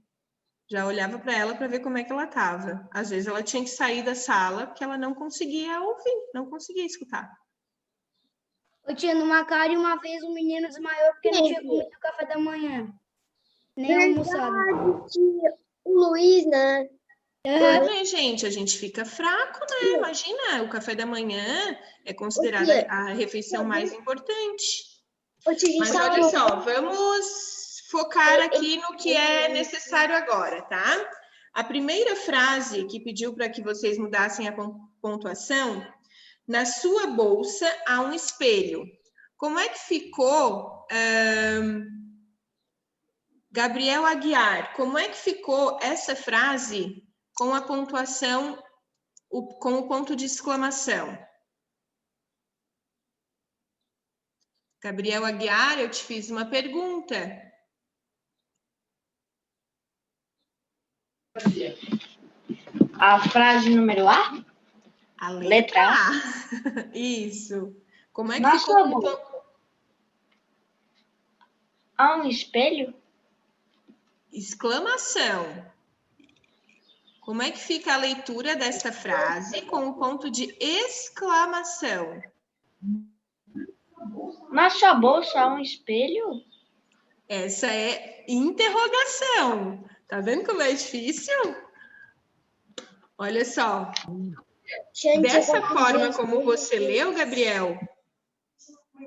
A: Já olhava para ela para ver como é que ela estava. Às vezes ela tinha que sair da sala porque ela não conseguia ouvir, não conseguia escutar.
M: Eu tinha numa cara e uma vez um menino desmaiou porque não tinha comido o café da manhã. Nem almoçado.
I: O Luiz, né?
A: Né, gente? A gente fica fraco, né? Imagina, o café da manhã é considerada a refeição mais importante. Mas olha só, vamos focar aqui no que é necessário agora, tá? A primeira frase que pediu para que vocês mudassem a pontuação, na sua bolsa há um espelho. Como é que ficou, Gabriel Aguiar, como é que ficou essa frase com a pontuação, com o ponto de exclamação? Gabriel Aguiar, eu te fiz uma pergunta.
N: A frase número A?
A: A letra A. Isso. Como é que
N: na
A: ficou?
N: Sua bolsa há um espelho?
A: Exclamação. Como é que fica a leitura desta frase com o ponto de exclamação?
N: Na sua bolsa há um espelho?
A: Essa é interrogação. Tá vendo como é difícil? Olha só. Dessa forma como você leu, Gabriel. Ai,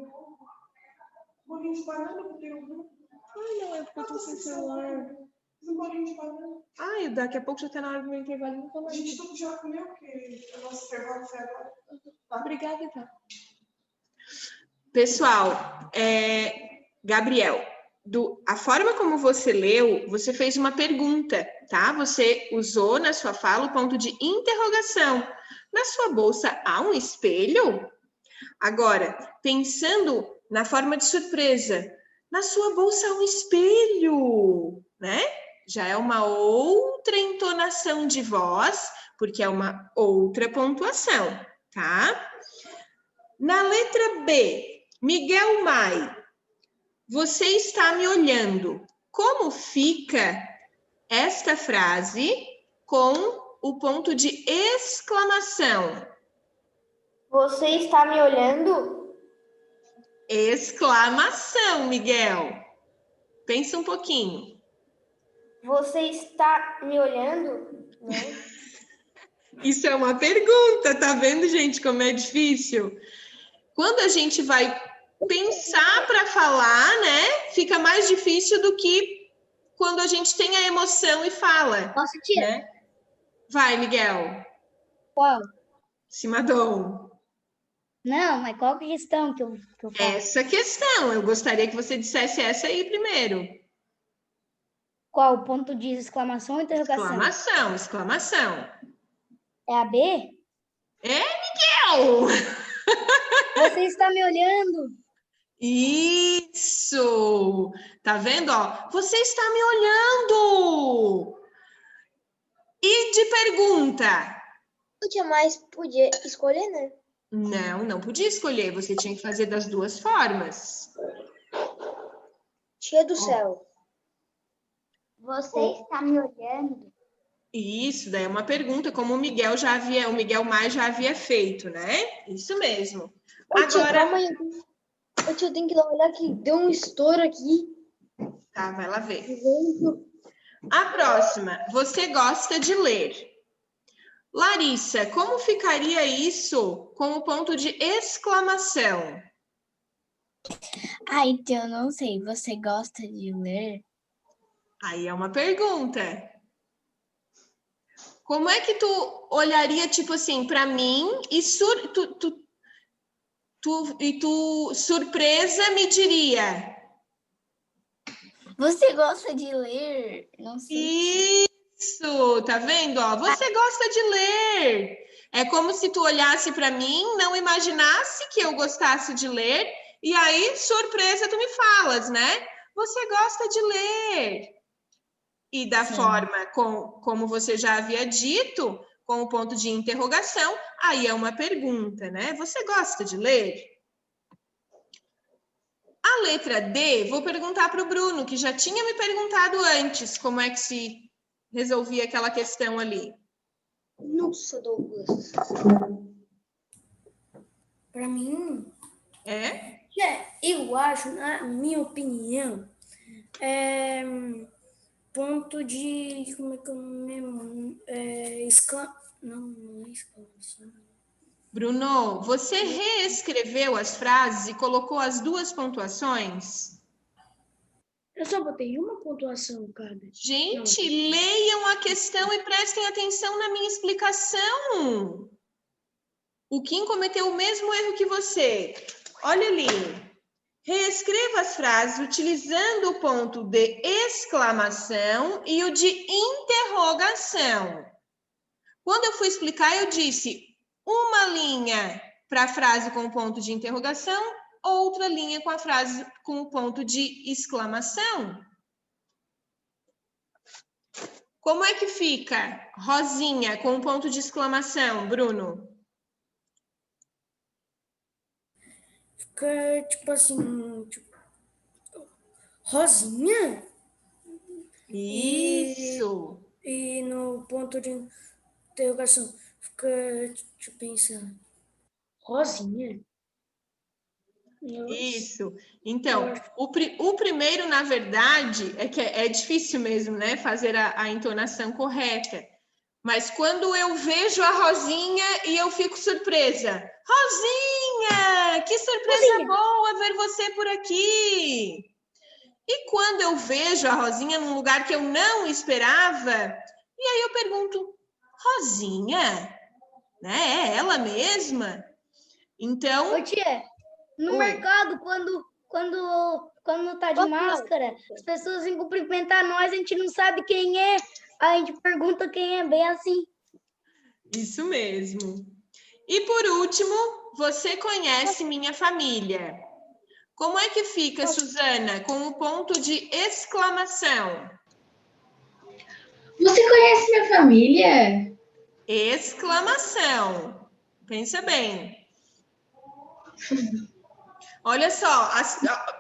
A: não, é porque eu tô sem celular. Ai, daqui a pouco já tá na hora do meu intervalo. Não tô mais. Gente, tudo já comeu, porque o nosso intervalo foi agora. Obrigada, então. Pessoal, Gabriel, a forma como você leu, você fez uma pergunta, tá? Você usou na sua fala o ponto de interrogação. Na sua bolsa há um espelho? Agora, pensando na forma de surpresa, na sua bolsa há um espelho, né? Já é uma outra entonação de voz, porque é uma outra pontuação, tá? Na letra B, Miguel Mai, você está me olhando. Como fica esta frase com o ponto de exclamação?
M: Você está me olhando?
A: Exclamação, Miguel. Pensa um pouquinho.
M: Você está me olhando? Não.
A: Isso é uma pergunta, tá vendo, gente, como é difícil? Quando a gente vai pensar para falar, né, fica mais difícil do que quando a gente tem a emoção e fala.
M: Posso tirar?
A: Né? Vai, Miguel.
M: Qual?
A: Simadom.
M: Não, mas qual que é a questão que eu falo?
A: Essa questão, eu gostaria que você dissesse essa aí primeiro.
M: Qual? O ponto de exclamação ou interrogação?
A: Exclamação.
M: É a B?
A: Miguel!
M: Você está me olhando?
A: Isso! Tá vendo, ó? Você está me olhando! E de pergunta?
I: Podia mais, podia escolher, né?
A: Não podia escolher. Você tinha que fazer das duas formas.
I: Tia do céu.
C: Você está me olhando?
A: Isso, daí é uma pergunta, como o Miguel Maia já havia feito, né? Isso mesmo.
I: Ô, tia, calma aí. Ô, tia, eu tenho que dar uma olhada que deu um estouro aqui.
A: Tá, vai lá ver. A próxima, você gosta de ler. Larissa, como ficaria isso com o ponto de exclamação?
E: Então eu não sei. Você gosta de ler?
A: Aí é uma pergunta. Como é que tu olharia, tipo assim, para mim e tu surpresa me diria?
E: Você gosta de ler? Não sei.
A: Isso, tá vendo? Ó, você gosta de ler. É como se tu olhasse para mim, não imaginasse que eu gostasse de ler, e aí, surpresa, tu me falas, né? Você gosta de ler. E da forma como você já havia dito, com o ponto de interrogação, aí é uma pergunta, né? Você gosta de ler? A letra D, vou perguntar para o Bruno, que já tinha me perguntado antes como é que se resolvia aquela questão ali.
I: Nossa, Douglas.
G: Para mim, eu acho, na minha opinião, ponto de, como é que eu mesmo, não é exclamação.
A: Bruno, você reescreveu as frases e colocou as duas pontuações?
G: Eu só botei uma pontuação, cara.
A: Gente, leiam a questão e prestem atenção na minha explicação. O Kim cometeu o mesmo erro que você. Olha ali. Reescreva as frases utilizando o ponto de exclamação e o de interrogação. Quando eu fui explicar, eu disse uma linha para a frase com o ponto de interrogação, outra linha com a frase com o ponto de exclamação. Como é que fica Rosinha com o ponto de exclamação, Bruno?
G: Fica tipo assim, Rosinha?
A: Isso!
G: E no ponto de interrogação, fica, deixa eu pensar, Rosinha?
A: Isso. Então, o primeiro, na verdade, é que é difícil mesmo, né? Fazer a entonação correta. Mas quando eu vejo a Rosinha e eu fico surpresa. Rosinha! Que surpresa boa ver você por aqui! E quando eu vejo a Rosinha num lugar que eu não esperava, e aí eu pergunto, Rosinha? Né? É ela mesma? Então...
M: Ô, tia, no mercado, quando tá de máscara, as pessoas vêm cumprimentar nós, a gente não sabe quem é, a gente pergunta quem é, bem assim.
A: Isso mesmo. E por último, você conhece minha família. Como é que fica, Suzana, com o ponto de exclamação?
L: Você conhece minha família?
A: Exclamação. Pensa bem. Olha só,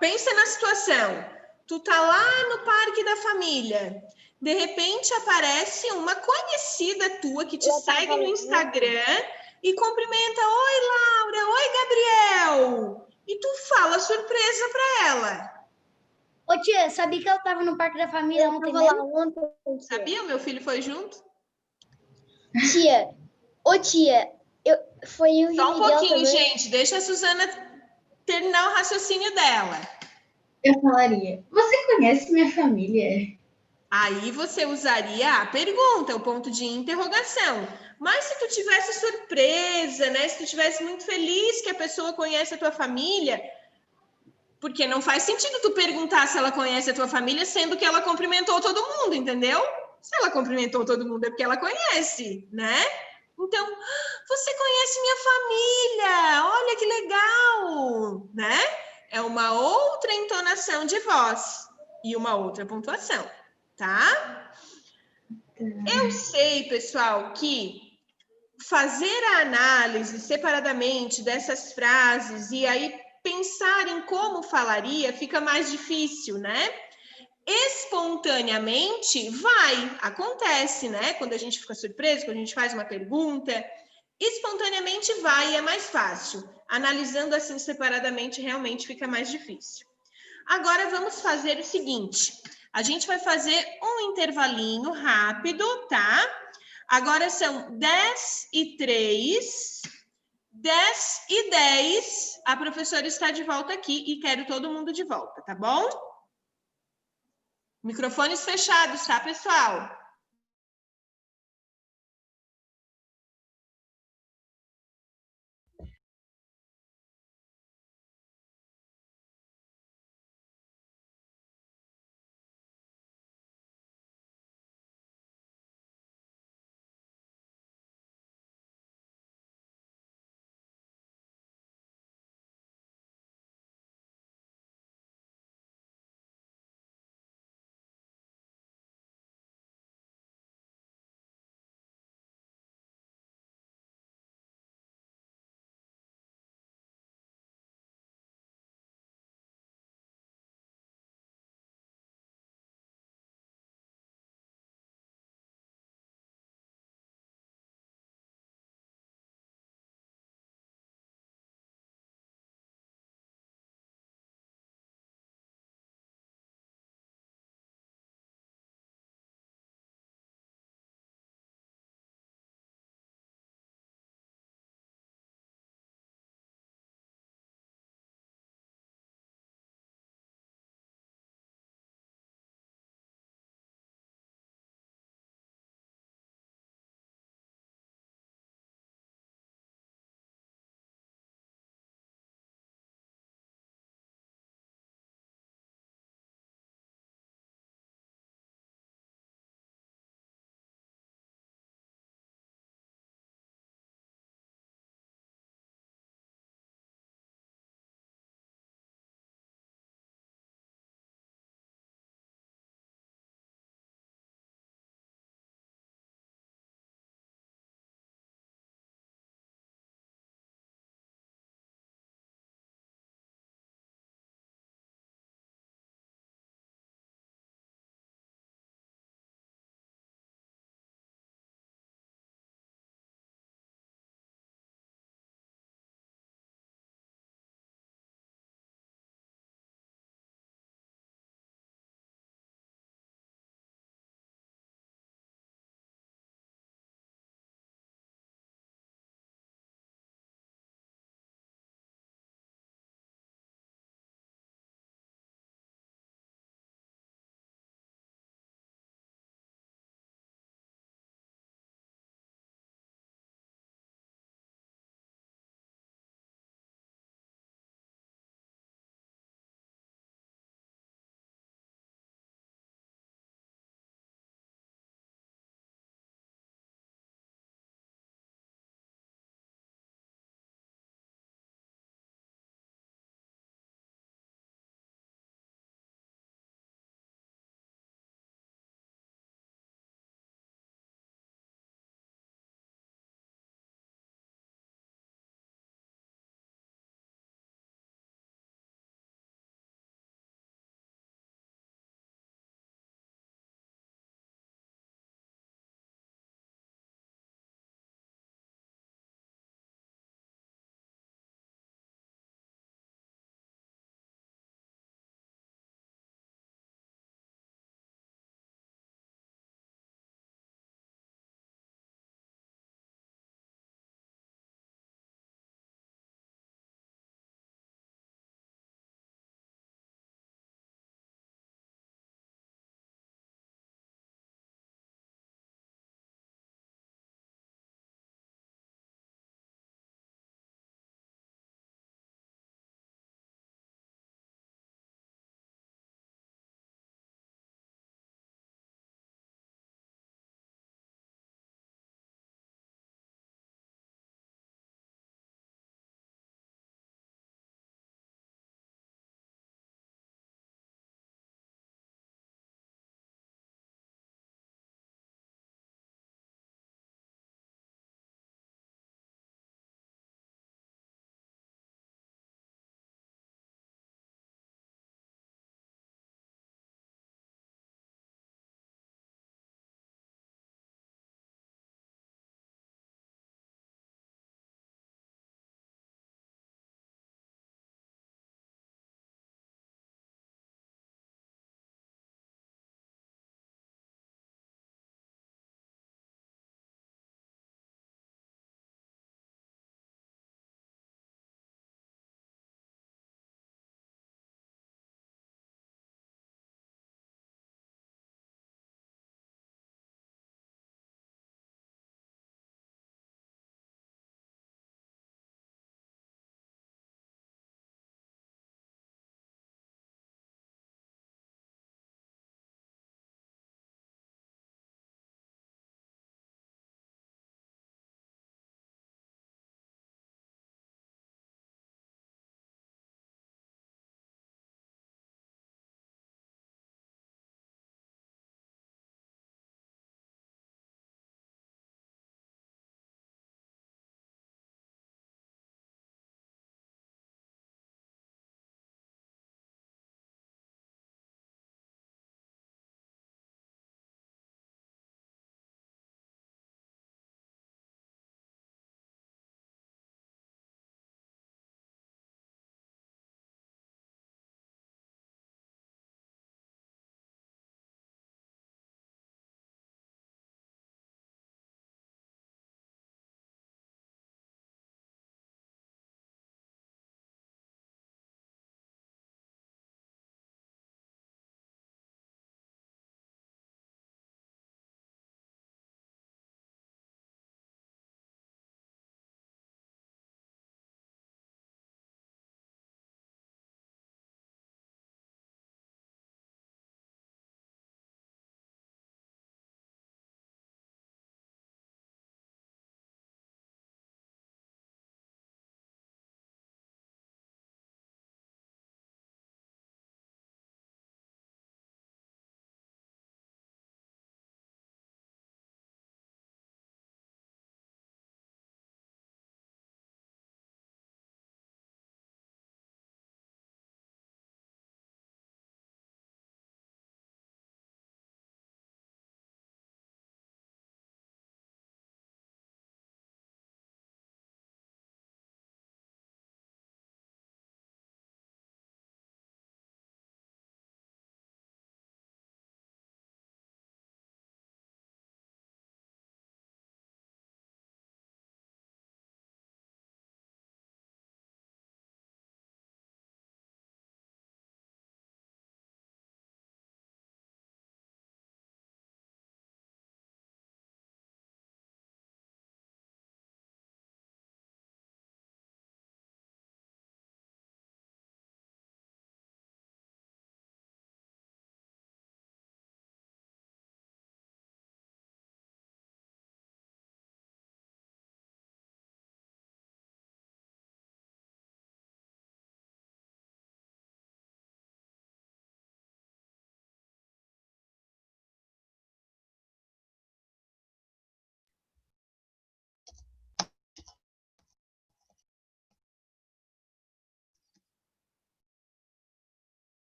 A: pensa na situação. Tu tá lá no parque da família. De repente aparece uma conhecida tua que te segue no Instagram e cumprimenta. Oi, Laura. Oi, Gabriel. E tu fala surpresa para ela.
M: Ô, tia, sabia que eu tava no parque da família ontem mesmo?
A: Sabia? O meu filho foi junto?
I: Tia, foi eu e
A: Só um
I: Miguel
A: pouquinho,
I: também.
A: gente. Deixa a Suzana terminar o raciocínio dela.
L: Eu falaria, você conhece minha família?
A: Aí você usaria a pergunta, o ponto de interrogação. Mas se tu tivesse surpresa, né? Se tu tivesse muito feliz que a pessoa conhece a tua família, porque não faz sentido tu perguntar se ela conhece a tua família, sendo que ela cumprimentou todo mundo, entendeu? Se ela cumprimentou todo mundo é porque ela conhece, né? Então, você conhece minha família, olha que legal, né? É uma outra entonação de voz e uma outra pontuação, tá? Eu sei, pessoal, que fazer a análise separadamente dessas frases e aí pensar em como falaria fica mais difícil, né? Espontaneamente, acontece, né? Quando a gente fica surpreso, quando a gente faz uma pergunta, espontaneamente vai e é mais fácil. Analisando assim separadamente, realmente fica mais difícil. Agora vamos fazer o seguinte, a gente vai fazer um intervalinho rápido, tá? Agora são 10h03, 10h10, a professora está de volta aqui e quero todo mundo de volta, tá bom? Microfones fechados, tá, pessoal?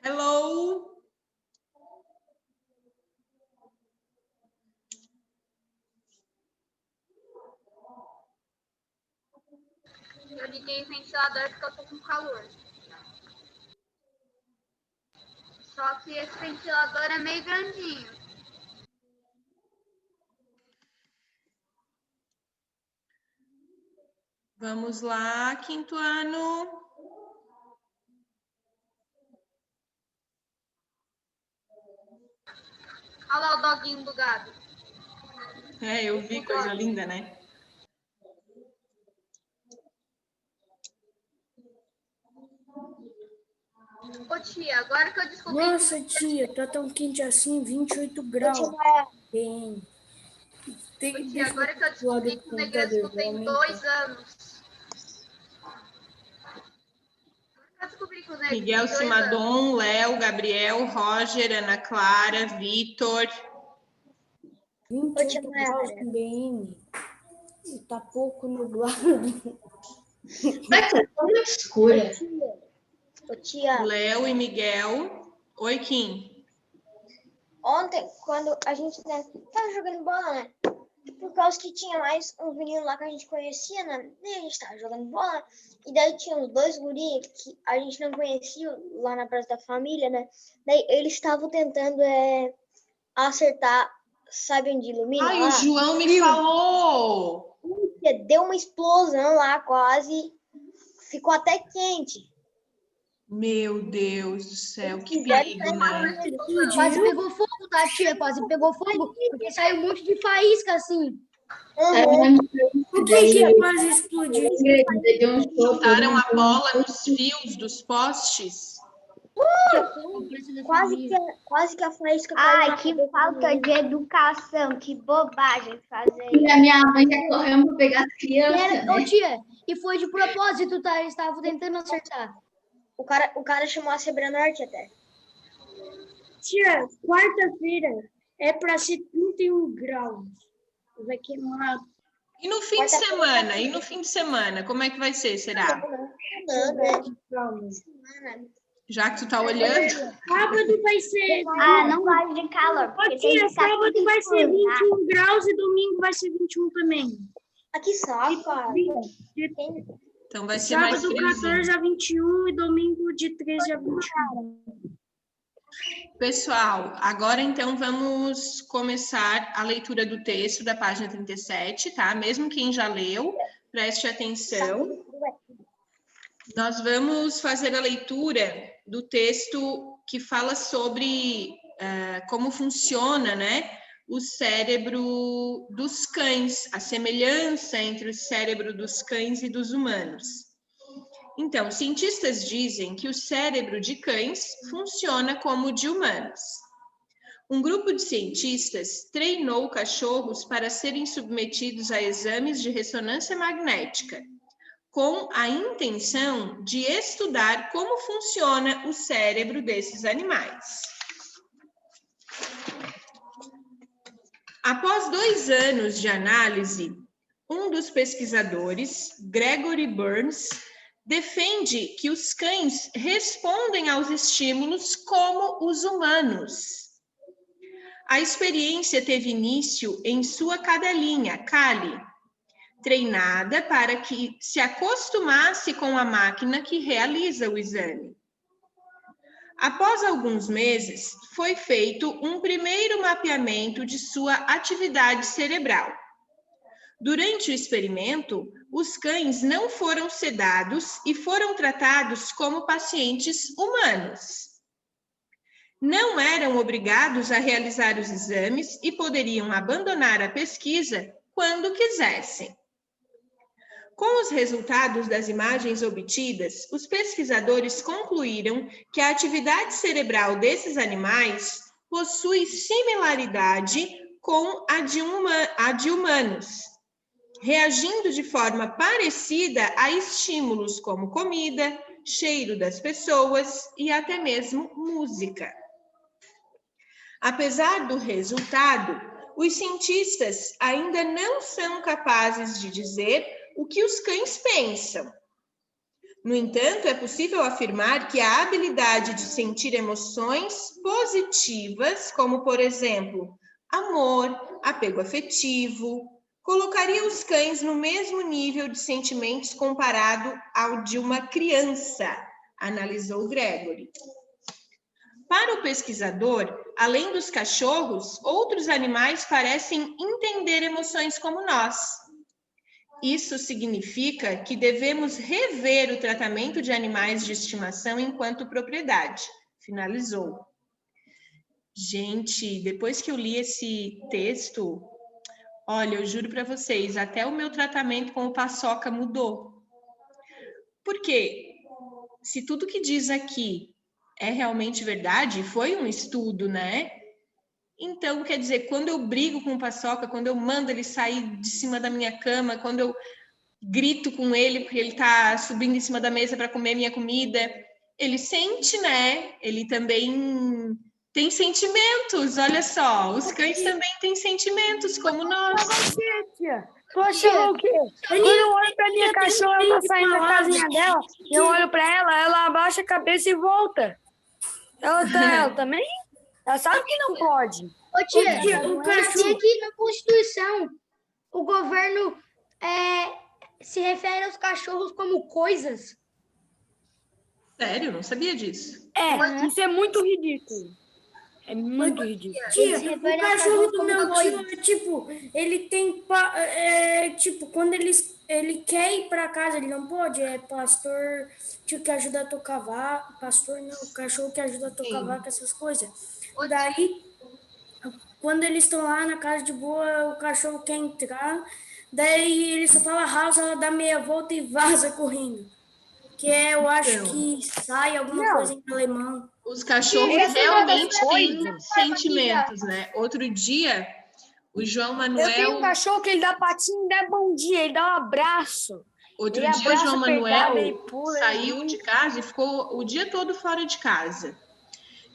A: Hello.
H: Eu liguei o ventilador porque eu tô com calor. Só que esse ventilador é meio grandinho.
A: Vamos lá, quinto ano.
H: Olha lá o doguinho do gado.
A: É, eu vi, coisa linda, né?
H: Ô tia, agora que eu descobri
G: Nossa, tia, tá tão quente assim, 28 graus. Bem. Tem que
H: tia, agora que eu descobri que o Negresco tem 2 anos. Eu descobri que o Negresco
A: Miguel
H: tem 2 anos.
A: Simadon, Léo, Gabriel, Roger, Ana Clara, Vitor.
G: 28 graus também. Tá pouco nublado.
L: Vai ser tão escura.
I: Ô, tia,
A: Léo e Miguel. Oi, Kim.
I: ontem, quando a gente tava jogando bola, né? Por causa que tinha mais um menino lá que a gente conhecia, né? E a gente tava jogando bola. E daí tinha uns 2 guris que a gente não conhecia lá na Praça da Família, né? Daí eles estavam tentando acertar, sabe onde ilumina?
A: Ai,
I: lá?
A: o João me falou.
I: Deu uma explosão lá quase. Ficou até quente.
A: Meu Deus do céu, que perigo, né?
M: Quase pegou fogo, tá, tia? Quase pegou fogo, porque saiu um monte de faísca, assim.
G: O que quase explodiu?
A: Botaram a bola nos fios dos postes.
I: Quase que a faísca
C: Ai, que falta de educação, que bobagem fazer
L: E a
C: isso.
L: minha mãe já correndo para pegar as crianças,
M: Ô,
L: né?
M: tia, e foi de propósito, tá? Eles estavam tentando acertar.
I: O cara chamou a Sebra Norte até.
G: Tia, quarta-feira é para ser 31 graus. Vai queimar.
A: E no fim de semana? E no fim de semana? Como é que vai ser, será? Já que tu tá olhando.
G: Sábado vai ser.
C: Ah, não gosto de calor.
G: Ô,
C: Porque tem
G: tia,
C: que ficar
G: sábado
C: tudo
G: vai ser
C: escuro, tá?
G: 21 graus e domingo vai ser 21 também.
I: Aqui saco, cara.
A: Então vai ser mais
G: Sábado
A: friozinho.
G: 14 a 21 e domingo de 13 a 21.
A: Pessoal, agora então vamos começar a leitura do texto da página 37, tá? Mesmo quem já leu, preste atenção. Nós vamos fazer a leitura do texto que fala sobre como funciona, né, o cérebro dos cães, a semelhança entre o cérebro dos cães e dos humanos. Então, cientistas dizem que o cérebro de cães funciona como o de humanos. Um grupo de cientistas treinou cachorros para serem submetidos a exames de ressonância magnética, com a intenção de estudar como funciona o cérebro desses animais. Após 2 anos de análise, um dos pesquisadores, Gregory Burns, defende que os cães respondem aos estímulos como os humanos. A experiência teve início em sua cadelinha, Cali, treinada para que se acostumasse com a máquina que realiza o exame. Após alguns meses, foi feito um primeiro mapeamento de sua atividade cerebral. Durante o experimento, os cães não foram sedados e foram tratados como pacientes humanos. Não eram obrigados a realizar os exames e poderiam abandonar a pesquisa quando quisessem. Com os resultados das imagens obtidas, os pesquisadores concluíram que a atividade cerebral desses animais possui similaridade com a de humanos, reagindo de forma parecida a estímulos como comida, cheiro das pessoas e até mesmo música. Apesar do resultado, os cientistas ainda não são capazes de dizer o que os cães pensam. No entanto, é possível afirmar que a habilidade de sentir emoções positivas, como, por exemplo, amor, apego afetivo, colocaria os cães no mesmo nível de sentimentos comparado ao de uma criança, analisou Gregory. Para o pesquisador, além dos cachorros, outros animais parecem entender emoções como nós. Isso significa que devemos rever o tratamento de animais de estimação enquanto propriedade, finalizou. Gente, depois que eu li esse texto, olha, eu juro para vocês, até o meu tratamento com o Paçoca mudou. Por quê? Se tudo que diz aqui é realmente verdade, foi um estudo, né? Então, quer dizer, quando eu brigo com o Paçoca, quando eu mando ele sair de cima da minha cama, quando eu grito com ele porque ele tá subindo em cima da mesa para comer minha comida, ele sente, né? Ele também tem sentimentos, olha só. Os cães também têm sentimentos, como nós.
B: Tu achou o quê? Quando eu olho pra minha cachorra, ela tá saindo da casinha dela, eu olho pra ela abaixa a cabeça e volta. Ela também? Ela sabe que não pode.
M: Ô tia, o cachorro aqui na Constituição, o governo se refere aos cachorros como coisas.
A: Sério? Não sabia disso.
B: Isso é muito ridículo. É muito ridículo.
G: Tia, o cachorro do meu tio, tipo, ele tem, tipo, quando ele quer ir pra casa, ele não pode, é pastor, tio que ajuda a tocar vaca, pastor não, cachorro que ajuda a tocar vaca, essas coisas. Daí, quando eles estão lá na casa de boa, o cachorro quer entrar, daí ele só fala house, ela dá meia volta e vaza correndo. Que eu acho que sai alguma coisa em alemão.
A: Os cachorros realmente têm sentimentos, né? Outro dia, o João Manuel...
B: Eu tenho um cachorro que ele dá patinho, dá bom dia, ele dá um abraço.
A: Outro dia, o João Manuel saiu de casa e ficou o dia todo fora de casa.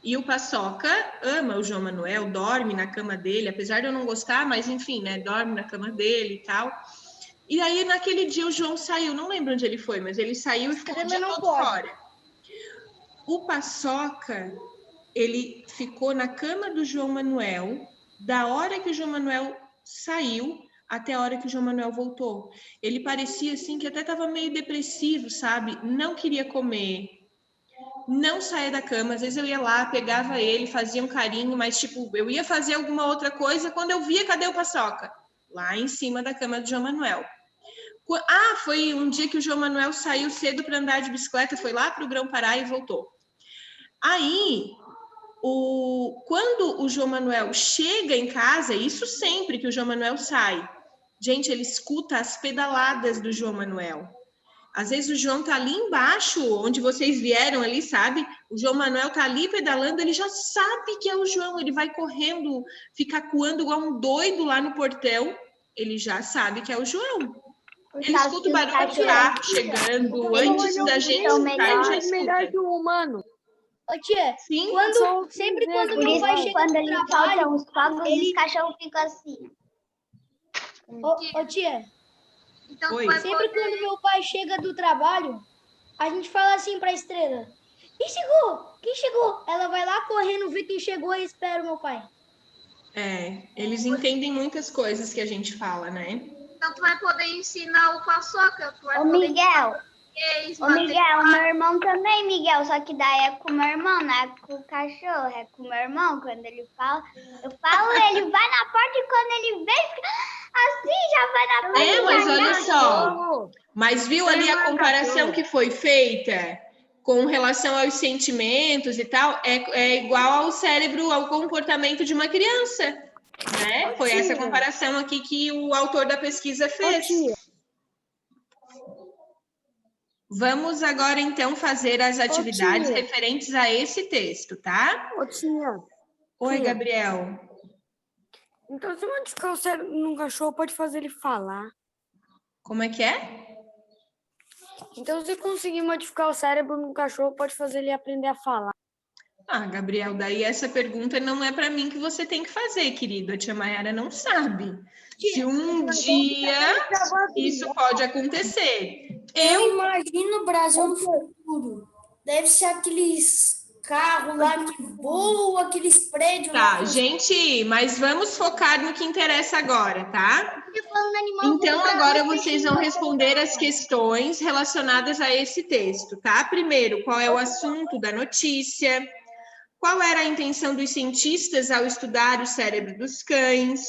A: E o Paçoca ama o João Manuel, dorme na cama dele, apesar de eu não gostar, mas enfim, né? Dorme na cama dele e tal. E aí, naquele dia, o João saiu, não lembro onde ele foi, mas ele saiu e ficou o dia todo fora. O Paçoca, ele ficou na cama do João Manuel, da hora que o João Manuel saiu até a hora que o João Manuel voltou. Ele parecia assim que até estava meio depressivo, sabe? Não queria comer, não saía da cama. Às vezes eu ia lá, pegava ele, fazia um carinho, mas tipo, eu ia fazer alguma outra coisa, quando eu via, cadê o Paçoca? Lá em cima da cama do João Manuel. Foi um dia que o João Manuel saiu cedo para andar de bicicleta, foi lá para o Grão-Pará e voltou. Aí, quando o João Manuel chega em casa, isso sempre que o João Manuel sai, gente, ele escuta as pedaladas do João Manuel. Às vezes o João tá ali embaixo, onde vocês vieram ali, sabe? O João Manuel tá ali pedalando, ele já sabe que é o João, ele vai correndo, fica coando igual um doido lá no portão, ele já sabe que é o João. Ele escuta o barulho do carro chegando, antes da gente escutar, ele já escuta.
B: Melhor que o humano.
M: Ô tia,
A: sim,
M: sempre quando meu pai chega
C: quando
M: do
C: ele
M: trabalho,
C: solta os fogos, os cachorros ficam assim.
M: Ô tia,
H: então,
M: sempre quando meu pai chega do trabalho, a gente fala assim pra Estrela: quem chegou? Quem chegou? Ela vai lá correndo, vê quem chegou e espera o meu pai.
A: Eles entendem muitas coisas que a gente fala, né?
H: Então tu vai poder ensinar o Paçoca.
C: Ô, Miguel, o meu irmão também, Miguel, só que daí é com o meu irmão, não é com o cachorro, é com o meu irmão. Quando ele fala, eu falo, ele vai na porta e quando ele vem, assim, já vai na porta.
A: Mas olha só, mas viu ali a comparação que foi feita com relação aos sentimentos e tal, é igual ao cérebro, ao comportamento de uma criança, né? Foi essa comparação aqui que o autor da pesquisa fez. Vamos agora, então, fazer as atividades referentes a esse texto, tá? Oi, Gabriel.
B: Então, se modificar o cérebro num cachorro, pode fazer ele falar.
A: Como é que é?
B: Então, se conseguir modificar o cérebro num cachorro, pode fazer ele aprender a falar.
A: Gabriel, daí essa pergunta não é para mim que você tem que fazer, querido. A tia Mayara não sabe. Se um dia isso pode acontecer.
G: Eu imagino o Brasil no futuro. Deve ser aqueles carros lá que voam, aqueles prédios lá.
A: Tá, gente, mas vamos focar no que interessa agora, tá? Então, agora vocês vão responder as questões relacionadas a esse texto, tá? Primeiro, qual é o assunto da notícia? Qual era a intenção dos cientistas ao estudar o cérebro dos cães?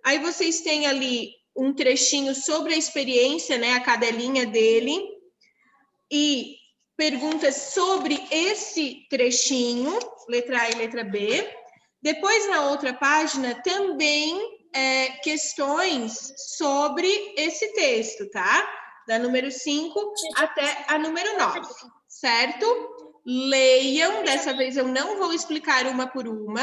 A: Aí vocês têm ali um trechinho sobre a experiência, né? A cadelinha dele. E perguntas sobre esse trechinho, letra A e letra B. Depois, na outra página, também questões sobre esse texto, tá? Da número 5 até a número 9, certo? Leiam, dessa vez eu não vou explicar uma por uma,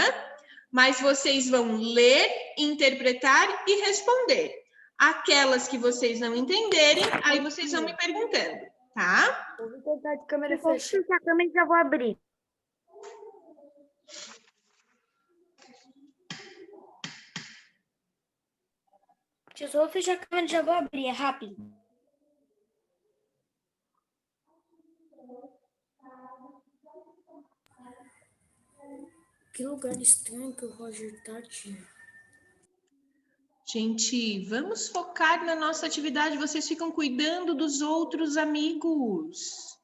A: mas vocês vão ler, interpretar e responder. Aquelas que vocês não entenderem, aí vocês vão me perguntando, tá?
B: Eu vou tentar de câmera fechada. A câmera já vou abrir.
G: Eu só vou fechar a câmera e já vou abrir, é rápido. Que lugar estranho que o Roger tá, tia.
A: Gente, vamos focar na nossa atividade. Vocês ficam cuidando dos outros amigos.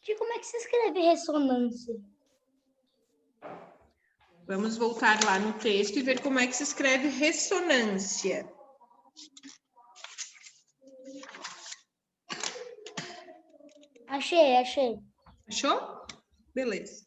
M: Tia, como é que se escreve ressonância?
A: Vamos voltar lá no texto e ver como é que se escreve ressonância.
M: Achei.
A: Achou? Beleza.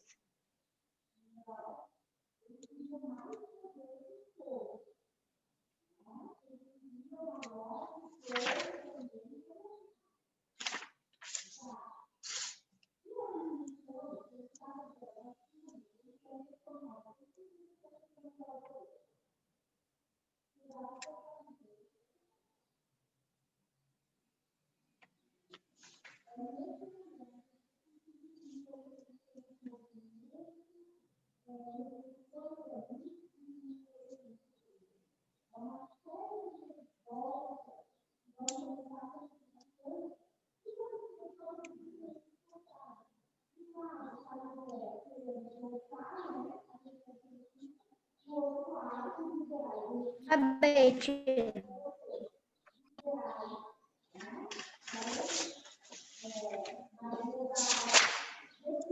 M: Acabei, tia.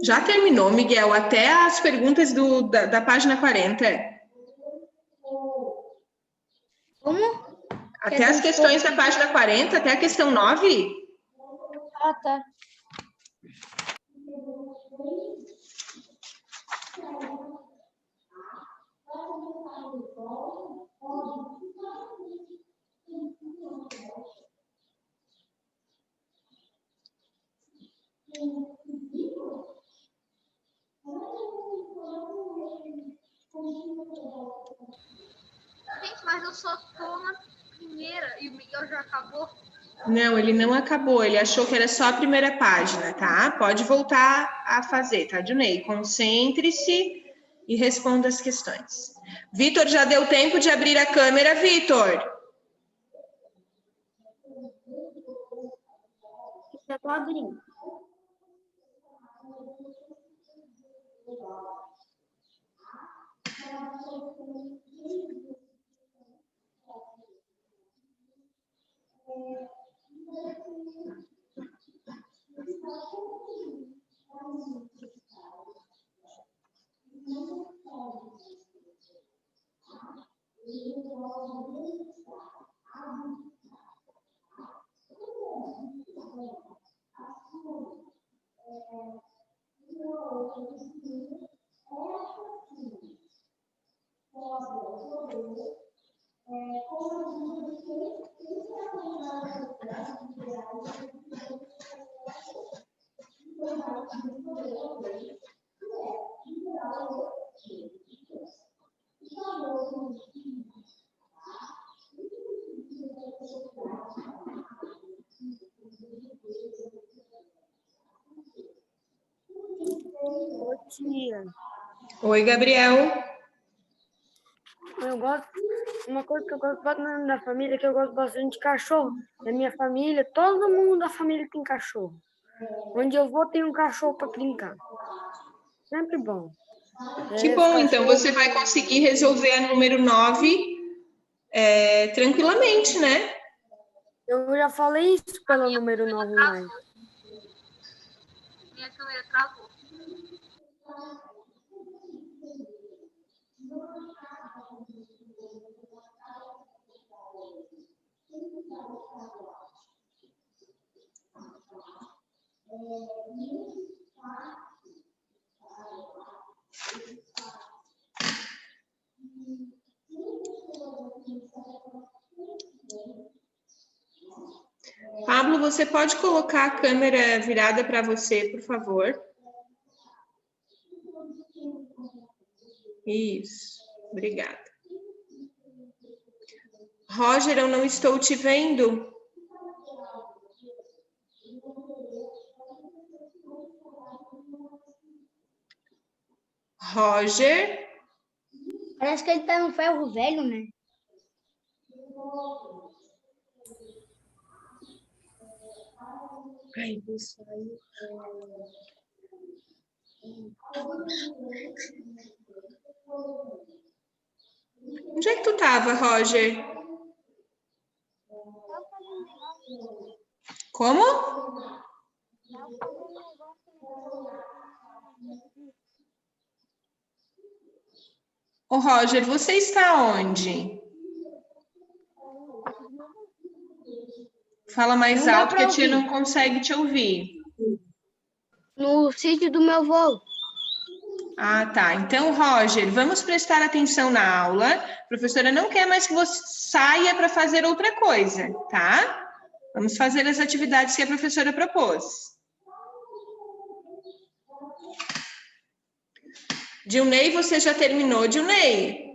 A: Já terminou, Miguel, até as perguntas da página 40.
M: Como?
A: Até as questões da página 40, até a questão 9?
M: Ah, tá.
H: Gente, mas eu só tô na primeira e o Miguel já acabou.
A: Não, ele não acabou. Ele achou que era só a primeira página, tá? Pode voltar a fazer, tá, Junei? Concentre-se e responda as questões. Vitor, já deu tempo de abrir a câmera, Vitor?
M: Já tô abrindo.
B: Tia.
A: Oi, Gabriel.
B: Uma coisa que eu gosto bastante da família é que eu gosto bastante de cachorro. Da minha família, todo mundo da família tem cachorro. Onde eu vou tem um cachorro para brincar. Sempre bom.
A: Que bom, então você vai conseguir resolver a número 9 tranquilamente, né?
B: Eu já falei isso pela número 9 mais.
H: Minha câmera travou.
A: Pablo, você pode colocar a câmera virada para você, por favor? Isso, obrigada. Roger, eu não estou te vendo. Roger?
M: Parece que ele tá no ferro velho, né?
A: Ai, isso aí. Onde é que tu estava, Roger? Como? Ô, Roger, você está onde? Fala mais
M: Não dá
A: alto que
M: pra
A: a tia
M: ouvir.
A: não consegue te ouvir.
M: No sítio do meu avô.
A: Ah, tá. Então, Roger, vamos prestar atenção na aula. A professora não quer mais que você saia para fazer outra coisa, tá? Vamos fazer as atividades que a professora propôs. Dilnei, você já terminou, Dilnei?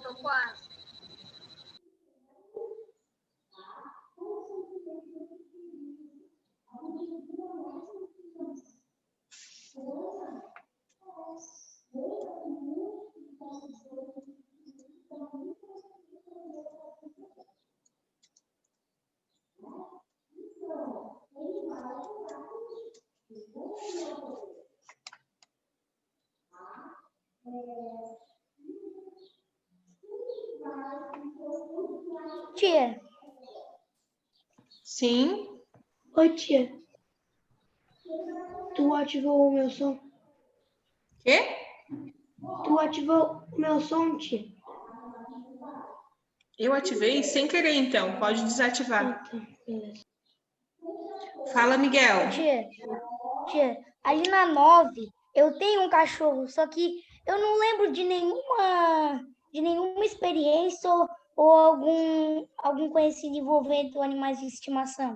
H: Tô quase.
M: Tia.
A: Sim.
G: Oi, tia. Tu ativou o meu som?
A: Quê?
G: Tu ativou o meu som, tia?
A: Eu ativei sem querer, então. Pode desativar.
G: Beleza.
A: Fala, Miguel.
M: Tia, ali na 9, eu tenho um cachorro, só que eu não lembro de nenhuma experiência ou algum conhecido envolvendo animais de estimação.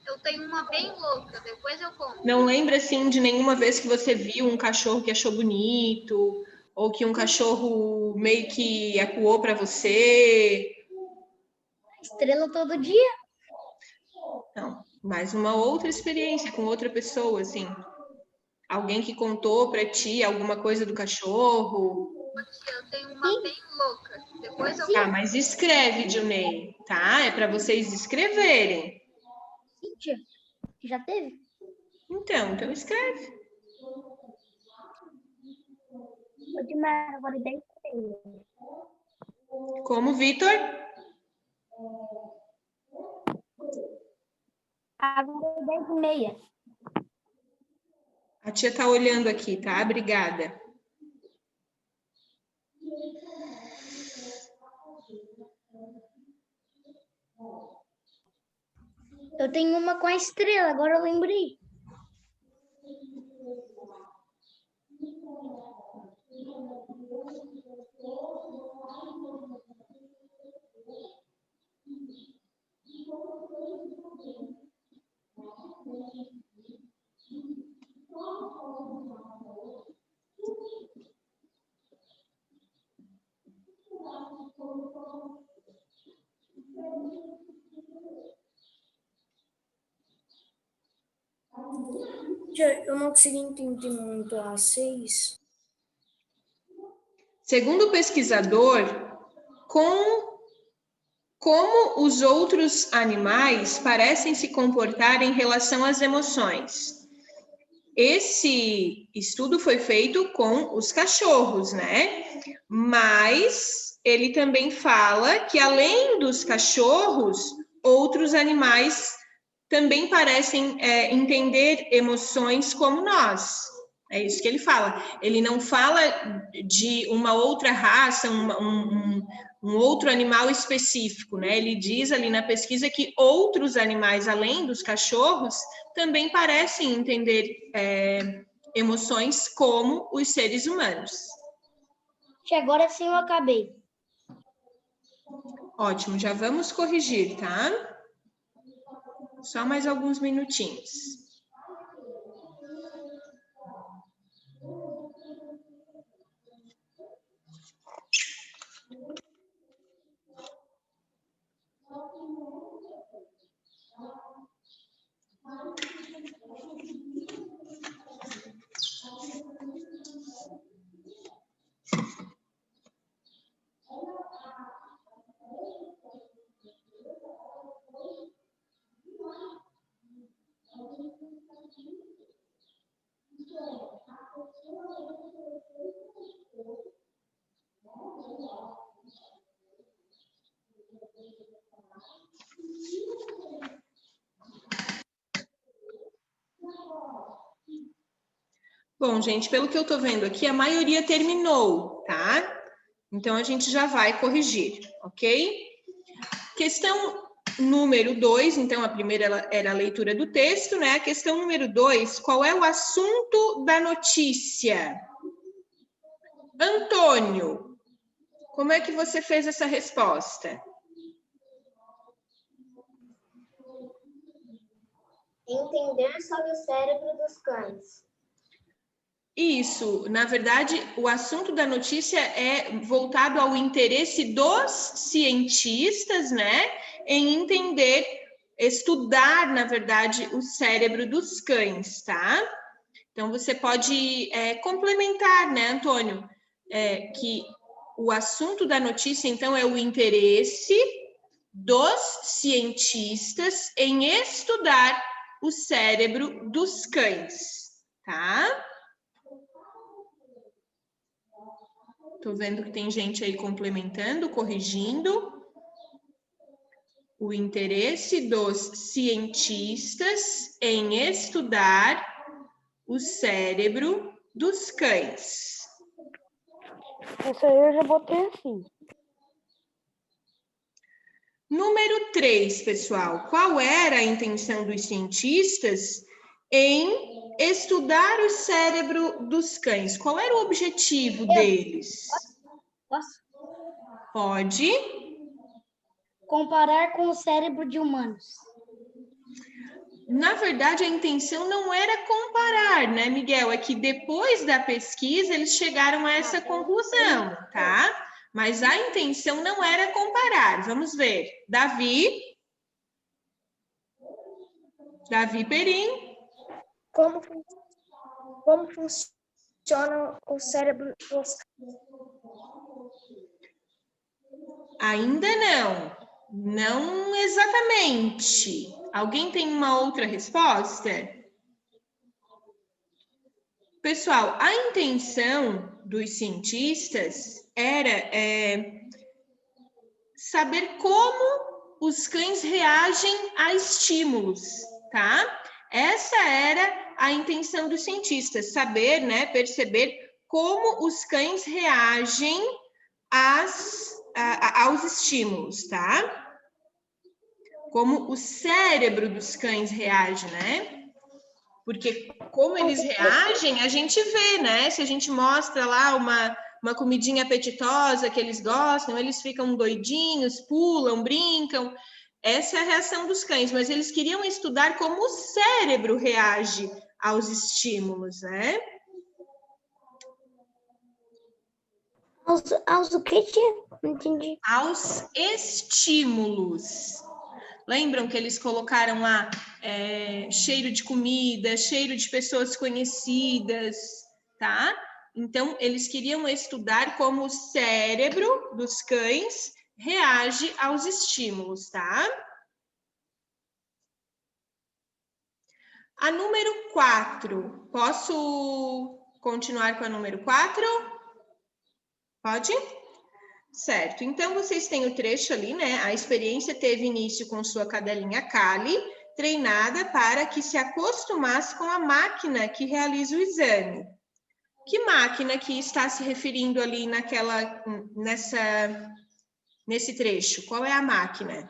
H: Eu tenho uma bem louca, depois eu conto.
A: Não lembra, assim, de nenhuma vez que você viu um cachorro que achou bonito? Ou que um cachorro meio que acuou para você?
M: Estrela todo dia?
A: Não, mas uma outra experiência com outra pessoa, assim. Alguém que contou para ti alguma coisa do cachorro?
H: Eu tenho uma bem louca, depois eu
A: Tá,
H: conto.
A: mas escreve, Dilnei, tá? É para vocês escreverem.
M: Sim, tia. Já teve?
A: Então escreve.
M: Agora 10
A: Como, Vitor?
M: Agora 10h30.
A: A tia tá olhando aqui, tá? Obrigada.
M: Eu tenho uma com a estrela, agora eu lembrei.
G: Tia, eu não consegui entender muito a 6.
A: Segundo o pesquisador, como os outros animais parecem se comportar em relação às emoções. Esse estudo foi feito com os cachorros, né? Mas ele também fala que, além dos cachorros, outros animais também parecem entender emoções como nós. É isso que ele fala. Ele não fala de uma outra raça, um outro animal específico, né? Ele diz ali na pesquisa que outros animais, além dos cachorros, também parecem entender emoções como os seres humanos.
M: Agora sim eu acabei.
A: Ótimo, já vamos corrigir, tá? Só mais alguns minutinhos. Bom, gente, pelo que eu tô vendo aqui, a maioria terminou, tá? Então, a gente já vai corrigir, ok? Questão número 2, então, a primeira era a leitura do texto, né? A questão número 2, qual é o assunto da notícia? Antônio, como é que você fez essa resposta?
I: Entender sobre o cérebro dos cães.
A: Isso, na verdade, o assunto da notícia é voltado ao interesse dos cientistas, né, em entender, estudar, na verdade, o cérebro dos cães, tá? Então, você pode complementar, né, Antônio, que o assunto da notícia, então, é o interesse dos cientistas em estudar o cérebro dos cães, tá? Tô vendo que tem gente aí complementando, corrigindo. O interesse dos cientistas em estudar o cérebro dos cães.
B: Essa aí eu já botei assim.
A: Número 3, pessoal. Qual era a intenção dos cientistas em estudar o cérebro dos cães? Qual era o objetivo deles?
M: Posso?
A: Pode.
M: Comparar com o cérebro de humanos.
A: Na verdade, a intenção não era comparar, né, Miguel? É que depois da pesquisa eles chegaram a essa conclusão, tá? Mas a intenção não era comparar. Vamos ver. Davi Perim.
I: Como funciona o cérebro dos cães?
A: Ainda não. Não exatamente. Alguém tem uma outra resposta? Pessoal, a intenção dos cientistas era saber como os cães reagem a estímulos, tá? Essa era a intenção dos cientistas, saber, né, perceber como os cães reagem aos estímulos, tá? Como o cérebro dos cães reage, né? Porque como eles reagem, a gente vê, né? Se a gente mostra lá uma comidinha apetitosa que eles gostam, eles ficam doidinhos, pulam, brincam. Essa é a reação dos cães, mas eles queriam estudar como o cérebro reage aos estímulos, né?
M: Aos o que, tia? Não entendi.
A: Aos estímulos. Lembram que eles colocaram lá cheiro de comida, cheiro de pessoas conhecidas, tá? Então, eles queriam estudar como o cérebro dos cães reage aos estímulos, tá? A número 4. Posso continuar com a número 4? Pode? Certo. Então, vocês têm o trecho ali, né? A experiência teve início com sua cadelinha Kali, treinada para que se acostumasse com a máquina que realiza o exame. Que máquina que está se referindo ali nesse trecho? Qual é a máquina?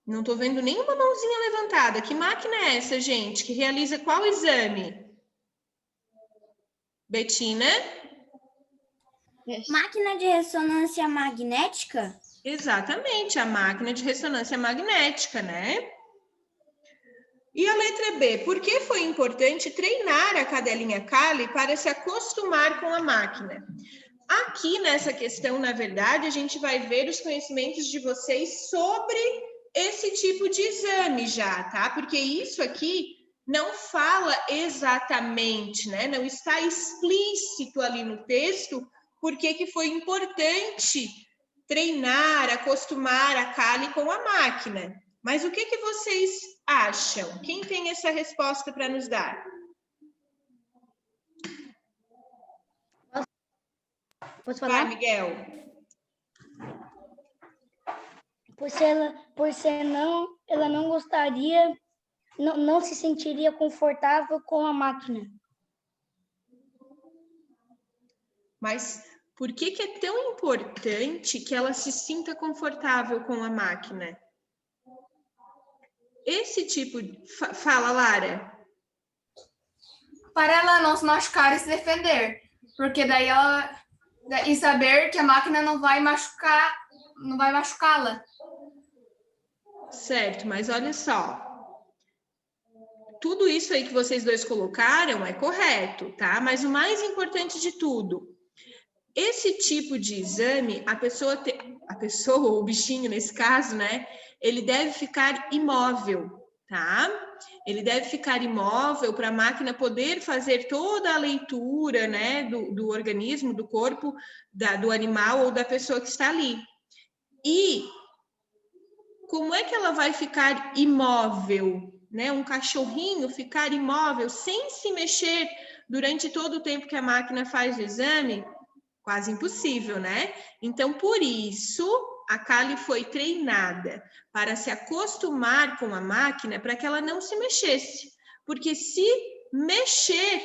A: Não estou vendo nenhuma mãozinha levantada. Que máquina é essa, gente? Que realiza qual exame? Betina?
E: Máquina de ressonância magnética?
A: Exatamente, a máquina de ressonância magnética, né? E a letra B, por que foi importante treinar a cadelinha Kali para se acostumar com a máquina? Aqui nessa questão, na verdade, a gente vai ver os conhecimentos de vocês sobre esse tipo de exame já, tá? Porque isso aqui não fala exatamente, né? Não está explícito ali no texto porque que foi importante treinar, acostumar a Kali com a máquina. Mas o que vocês acham? Quem tem essa resposta para nos dar?
M: Posso falar?
A: Vai, Miguel.
M: Ela não gostaria, não se sentiria confortável com a máquina.
A: Mas por que é tão importante que ela se sinta confortável com a máquina? Esse tipo... Fala, Lara.
F: Para ela não se machucar e se defender. Porque daí ela... E saber que a máquina não vai machucá-la.
A: Certo, mas olha só. Tudo isso aí que vocês dois colocaram é correto, tá? Mas o mais importante de tudo, esse tipo de exame, a pessoa, ou o bichinho nesse caso, né? Ele deve ficar imóvel, tá? Ele deve ficar imóvel para a máquina poder fazer toda a leitura, né? Do organismo, do corpo, do animal ou da pessoa que está ali. E como é que ela vai ficar imóvel, né? Um cachorrinho ficar imóvel sem se mexer durante todo o tempo que a máquina faz o exame? Quase impossível, né? Então, por isso, a Kali foi treinada para se acostumar com a máquina para que ela não se mexesse. Porque se mexer,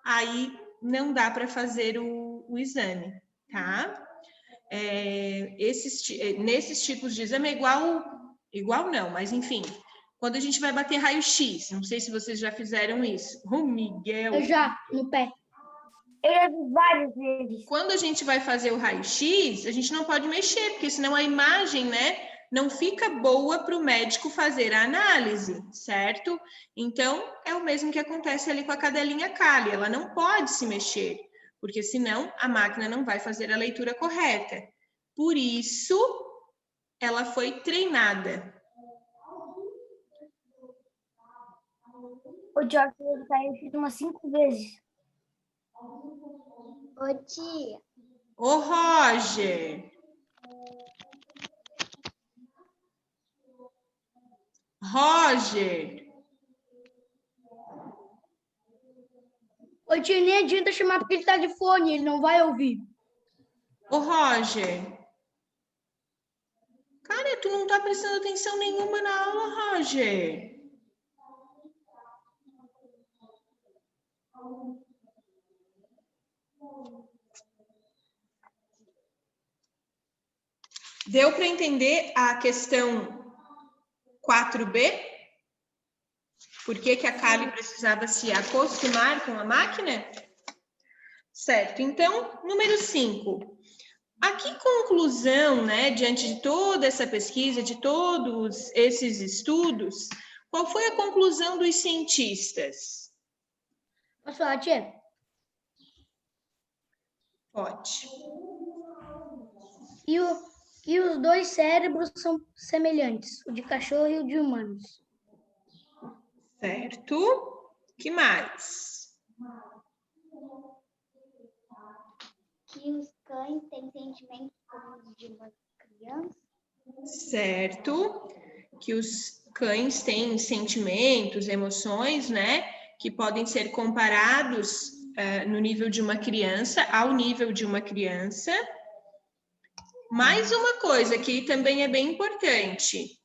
A: aí não dá para fazer o exame, tá? Nesses tipos de exame é igual não, mas enfim, quando a gente vai bater raio-x, não sei se vocês já fizeram isso. Miguel.
M: Eu já, no pé. Eu já vi várias vezes.
A: Quando a gente vai fazer o raio-x, a gente não pode mexer, porque senão a imagem, né, não fica boa para o médico fazer a análise, certo? Então, é o mesmo que acontece ali com a cadelinha Kali, ela não pode se mexer, porque senão a máquina não vai fazer a leitura correta. Por isso, ela foi treinada.
M: O Jorge saiu umas 5 vezes.
C: Ô, tia.
A: Ô, Roger. Roger.
M: Ô, tia, nem adianta chamar porque ele tá de fone, ele não vai ouvir.
A: Ô, Roger. Cara, tu não tá prestando atenção nenhuma na aula, Roger. Deu para entender a questão 4B? Por que a Kali precisava se acostumar com a máquina? Certo, então, número 5. A que conclusão, né, diante de toda essa pesquisa, de todos esses estudos, qual foi a conclusão dos cientistas?
M: Posso falar, tia?
A: Pode.
M: E os dois cérebros são semelhantes, o de cachorro e o de humanos.
A: Certo. Que mais?
C: Que os cães têm sentimentos como os de uma criança.
A: Certo. Que os cães têm sentimentos, emoções, né? Que podem ser comparados no nível de uma criança, ao nível de uma criança. Mais uma coisa que também é bem importante.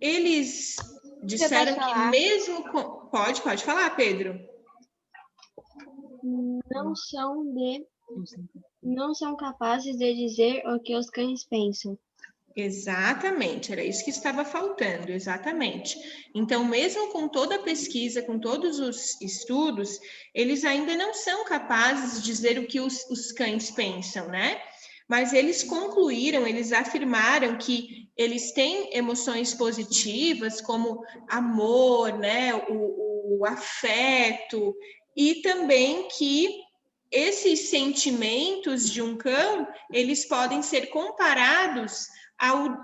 A: Eles disseram que mesmo com... Pode falar, Pedro.
N: Não são capazes de dizer o que os cães pensam.
A: Exatamente, era isso que estava faltando, exatamente. Então, mesmo com toda a pesquisa, com todos os estudos, eles ainda não são capazes de dizer o que os cães pensam, né? Mas eles concluíram, eles afirmaram que eles têm emoções positivas, como amor, né? O afeto, e também que esses sentimentos de um cão, eles podem ser comparados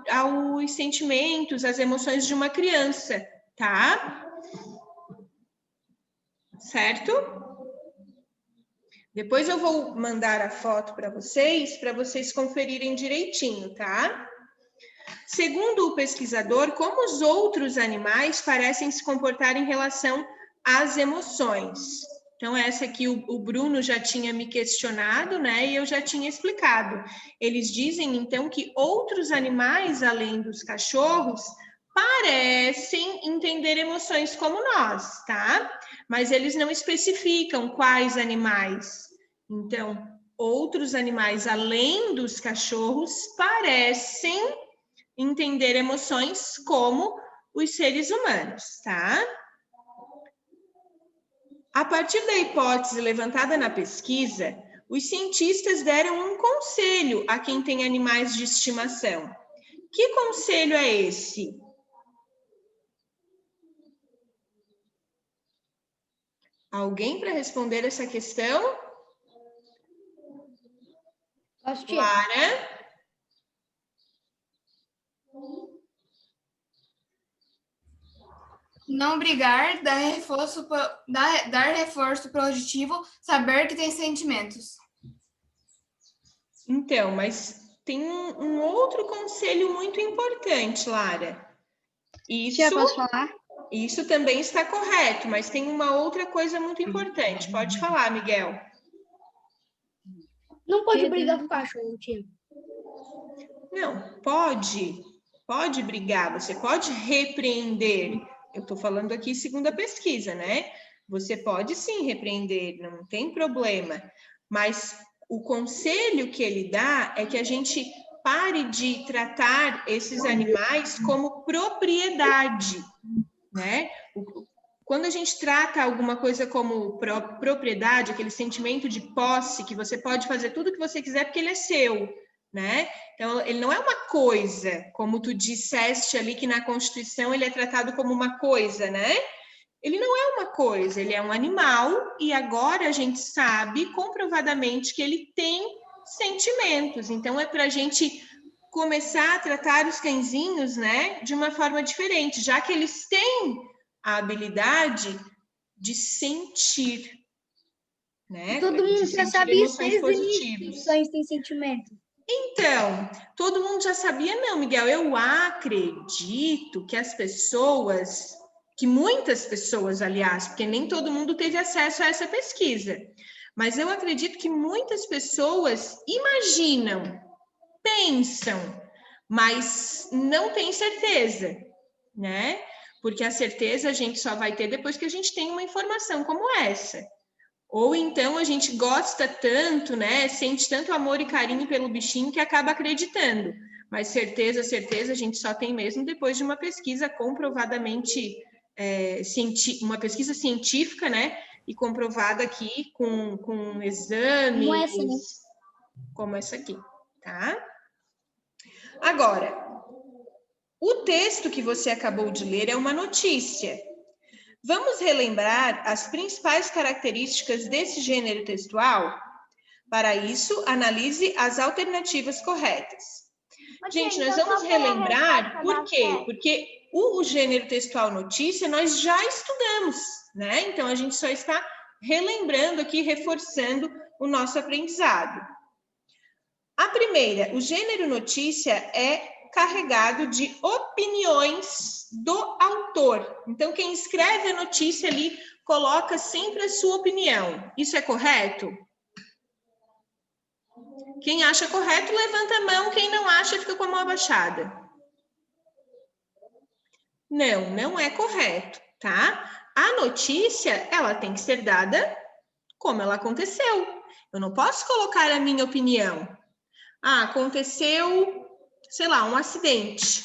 A: aos sentimentos, às emoções de uma criança, tá? Certo? Depois eu vou mandar a foto para vocês conferirem direitinho, tá? Segundo o pesquisador, como os outros animais parecem se comportar em relação às emoções? Então, essa aqui o Bruno já tinha me questionado, né? E eu já tinha explicado. Eles dizem, então, que outros animais, além dos cachorros, parecem entender emoções como nós, tá? Mas eles não especificam quais animais. Então, outros animais, além dos cachorros, parecem entender emoções como os seres humanos, tá? A partir da hipótese levantada na pesquisa, os cientistas deram um conselho a quem tem animais de estimação. Que conselho é esse? Alguém para responder essa questão? Clara?
F: Não brigar, dar reforço positivo, saber que tem sentimentos.
A: Então, mas tem um outro conselho muito importante, Lara.
N: Posso falar?
A: Isso também está correto, mas tem uma outra coisa muito importante. Pode falar, Miguel.
M: Não pode brigar com o cachorro, tia.
A: Não, pode brigar, você pode repreender. Eu estou falando aqui segundo a pesquisa, né? Você pode sim repreender, não tem problema. Mas o conselho que ele dá é que a gente pare de tratar esses animais como propriedade, né? Quando a gente trata alguma coisa como propriedade, aquele sentimento de posse, que você pode fazer tudo o que você quiser porque ele é seu, né? Então, ele não é uma coisa, como tu disseste ali que na Constituição ele é tratado como uma coisa, né? Ele não é uma coisa, ele é um animal e agora a gente sabe comprovadamente que ele tem sentimentos. Então, é para a gente começar a tratar os cãezinhos, né, de uma forma diferente, já que eles têm a habilidade de sentir, né?
M: Todo mundo já sabia isso desde o início, que os cães têm sentimento.
A: Então, todo mundo já sabia, não, Miguel. Eu acredito que as pessoas, que muitas pessoas, aliás, porque nem todo mundo teve acesso a essa pesquisa, mas eu acredito que muitas pessoas imaginam, pensam, mas não têm certeza, né? Porque a certeza a gente só vai ter depois que a gente tem uma informação como essa. Ou então a gente gosta tanto, né? Sente tanto amor e carinho pelo bichinho que acaba acreditando. Mas certeza a gente só tem mesmo depois de uma pesquisa comprovadamente, uma pesquisa científica, né? E comprovada aqui com exames, como essa aqui, tá? Agora, o texto que você acabou de ler é uma notícia. Vamos relembrar as principais características desse gênero textual? Para isso, analise as alternativas corretas. Gente, nós vamos relembrar por quê? Porque o gênero textual notícia nós já estudamos, né? Então, a gente só está relembrando aqui, reforçando o nosso aprendizado. A primeira, o gênero notícia é carregado de opiniões do autor. Então, quem escreve a notícia ali coloca sempre a sua opinião. Isso é correto? Quem acha correto, levanta a mão. Quem não acha, fica com a mão abaixada. Não, não é correto, tá? A notícia, ela tem que ser dada como ela aconteceu. Eu não posso colocar a minha opinião. Ah, aconteceu, sei lá, um acidente.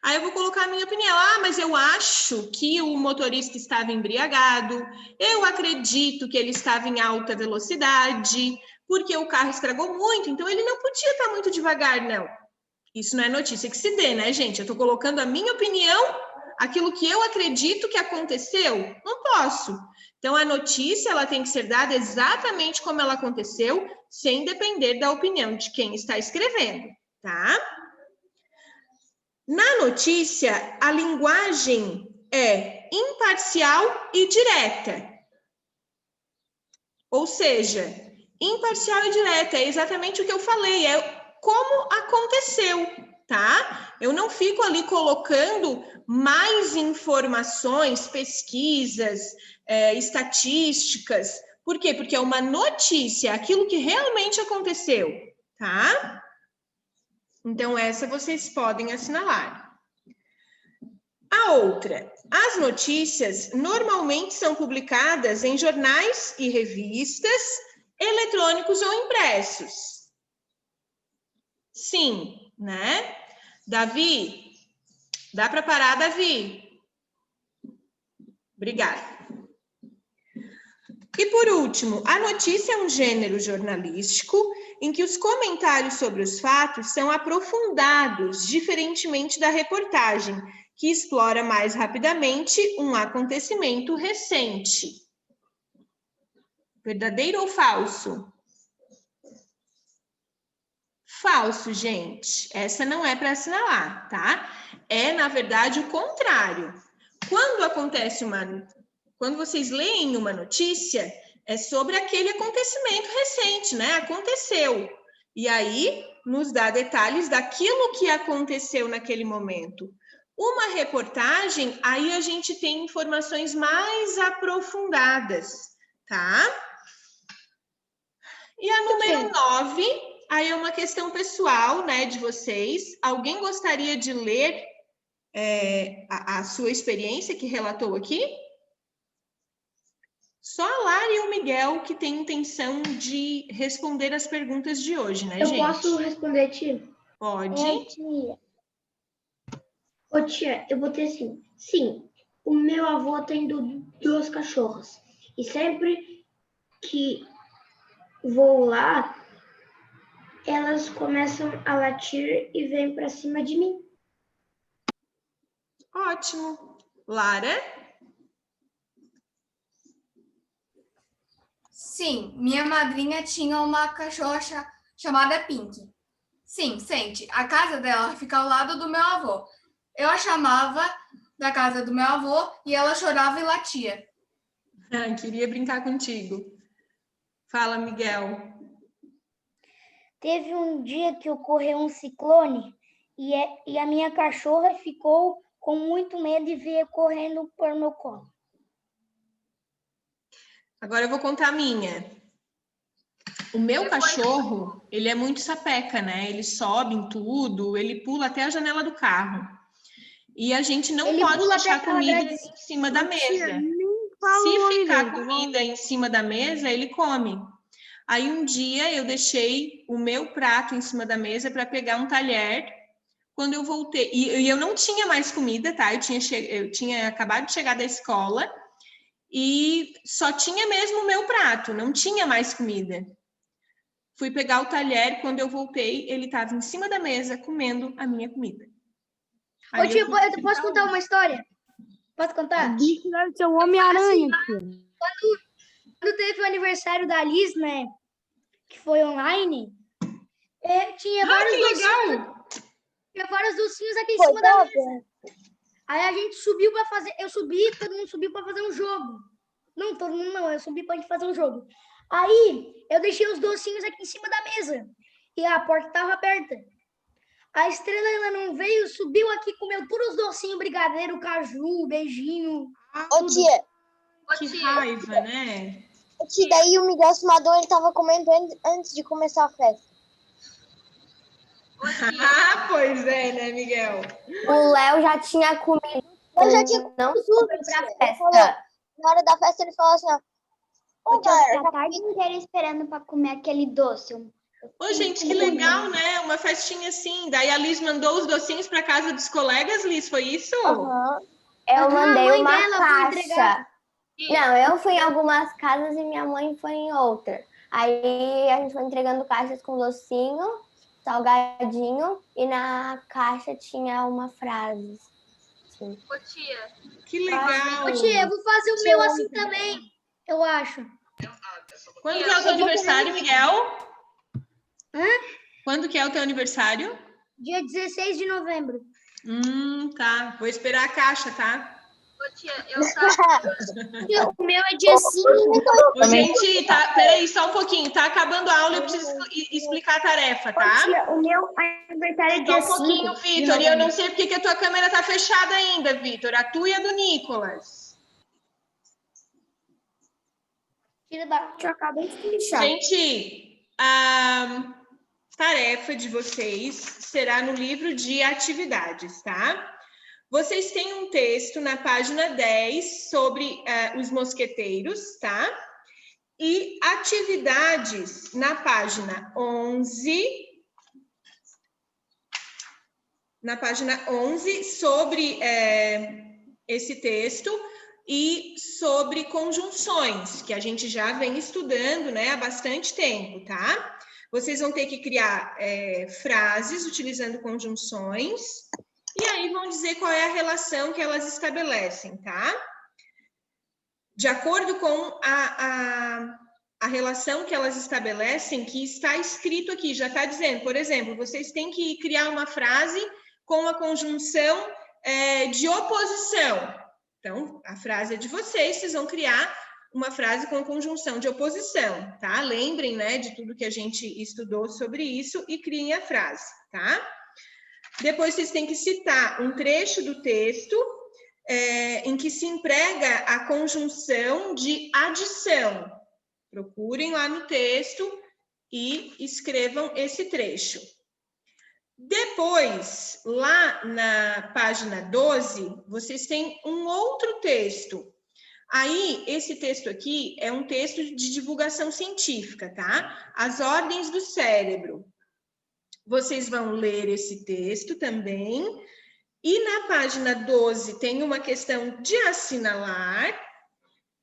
A: Aí eu vou colocar a minha opinião. Ah, mas eu acho que o motorista estava embriagado. Eu acredito que ele estava em alta velocidade, porque o carro estragou muito, então ele não podia estar muito devagar, não. Isso não é notícia que se dê, né, gente? Eu estou colocando a minha opinião, aquilo que eu acredito que aconteceu. Não posso. Então, a notícia, ela tem que ser dada exatamente como ela aconteceu, sem depender da opinião de quem está escrevendo, tá? Na notícia, a linguagem é imparcial e direta. Ou seja, imparcial e direta é exatamente o que eu falei, é como aconteceu, tá? Eu não fico ali colocando mais informações, pesquisas, estatísticas. Por quê? Porque é uma notícia, aquilo que realmente aconteceu, tá? Então, essa vocês podem assinalar. A outra, as notícias normalmente são publicadas em jornais e revistas, eletrônicos ou impressos. Sim, né? Davi, dá para parar, Davi? Obrigada. E por último, a notícia é um gênero jornalístico em que os comentários sobre os fatos são aprofundados, diferentemente da reportagem, que explora mais rapidamente um acontecimento recente. Verdadeiro ou falso? Falso, gente. Essa não é para assinalar, tá? É, na verdade, o contrário. Quando vocês leem uma notícia, é sobre aquele acontecimento recente, né? Aconteceu. E aí, nos dá detalhes daquilo que aconteceu naquele momento. Uma reportagem, aí a gente tem informações mais aprofundadas, tá? E a número 9, aí é uma questão pessoal, né, de vocês. Alguém gostaria de ler a sua experiência que relatou aqui? Só a Lara e o Miguel que têm intenção de responder as perguntas de hoje, né, gente?
M: Eu posso responder, tia?
A: Pode.
M: Tia. Ô, tia, eu botei assim. Sim, o meu avô tem duas cachorras. E sempre que vou lá, elas começam a latir e vêm para cima de mim.
A: Ótimo. Lara?
F: Sim, minha madrinha tinha uma cachorra chamada Pink. Sim, sente, a casa dela fica ao lado do meu avô. Eu a chamava da casa do meu avô e ela chorava e latia.
A: Queria brincar contigo. Fala, Miguel.
M: Teve um dia que ocorreu um ciclone e a minha cachorra ficou com muito medo e veio correndo por meu colo.
A: Agora eu vou contar a minha. O meu cachorro, ele é muito sapeca, né? Ele sobe em tudo, ele pula até a janela do carro. E a gente não pode deixar comida em cima da mesa. Se ficar comida em cima da mesa, ele come. Aí um dia eu deixei o meu prato em cima da mesa para pegar um talher. Quando eu voltei, e eu não tinha mais comida, tá? Eu tinha acabado de chegar da escola e só tinha mesmo o meu prato, não tinha mais comida. Fui pegar o talher, quando eu voltei, ele estava em cima da mesa comendo a minha comida.
M: Ô, tia, eu posso contar uma história? Posso contar?
B: Bicho deve ser o Homem-Aranha, tia.
M: Quando teve o aniversário da Liz, né? Que foi online, tinha vários docinhos. Tinha vários docinhos aqui em cima da mesa. Aí a gente subiu pra fazer. Eu subi, todo mundo subiu pra fazer um jogo. Não, todo mundo não, eu subi pra gente fazer um jogo. Aí eu deixei os docinhos aqui em cima da mesa. E a porta tava aberta. A Estrela ela não veio, subiu aqui, comeu todos os docinhos, brigadeiro, caju, beijinho.
I: Ô, tia.
A: Que raiva, né?
I: Tia, daí o Miguel Sumador, ele tava comendo antes de começar a festa.
A: Ah, pois é, né, Miguel?
K: O Léo já tinha comido.
I: Eu já tinha
K: não
I: tudo
K: pra
I: ele
K: festa.
I: falou, na hora da festa ele falou assim, ó.
C: Eu tinha a tarde inteira esperando para comer aquele doce.
A: Ô, gente, que legal, né? Uma festinha assim. Daí a Liz mandou os docinhos para casa dos colegas, Liz, foi isso?
K: Eu mandei
M: mãe
K: uma
M: dela foi
K: caixa.
M: entregar.
K: Não, eu fui em algumas casas e minha mãe foi em outra. Aí a gente foi entregando caixas com docinho, salgadinho, e na caixa tinha uma frase. Assim.
H: Ô, tia.
A: Que legal.
M: Ô, tia, eu vou fazer o meu assim também, eu acho.
A: Quando que é o teu aniversário, Miguel? Quando que é o teu aniversário?
M: Dia 16 de novembro.
A: Tá. Vou esperar a caixa, tá?
H: Ô, tia, eu tava...
M: O meu é dia 5.
A: Ô, gente, peraí, só um pouquinho. Tá acabando a aula, eu preciso explicar a tarefa, tá?
M: O meu aniversário é dia 5.
A: Só um pouquinho, Vitor. E eu não sei porque que a tua câmera tá fechada ainda, Vitor. A tua e a do Nicolas.
M: Eu acabei de fechar.
A: Gente, a tarefa de vocês será no livro de atividades, tá? Vocês têm um texto na página 10 sobre os mosqueteiros, tá? E atividades na página 11. Na página 11 sobre esse texto e sobre conjunções, que a gente já vem estudando, né, há bastante tempo, tá? Vocês vão ter que criar frases utilizando conjunções e aí vão dizer qual é a relação que elas estabelecem, tá? De acordo com a relação que elas estabelecem, que está escrito aqui, já está dizendo, por exemplo, vocês têm que criar uma frase com a conjunção de oposição. Então, a frase é de vocês, vocês vão criar uma frase com conjunção de oposição, tá? Lembrem, né, de tudo que a gente estudou sobre isso e criem a frase, tá? Depois, vocês têm que citar um trecho do texto em que se emprega a conjunção de adição. Procurem lá no texto e escrevam esse trecho. Depois, lá na página 12, vocês têm um outro texto. Aí, esse texto aqui é um texto de divulgação científica, tá? As ordens do cérebro. Vocês vão ler esse texto também. E na página 12 tem uma questão de assinalar.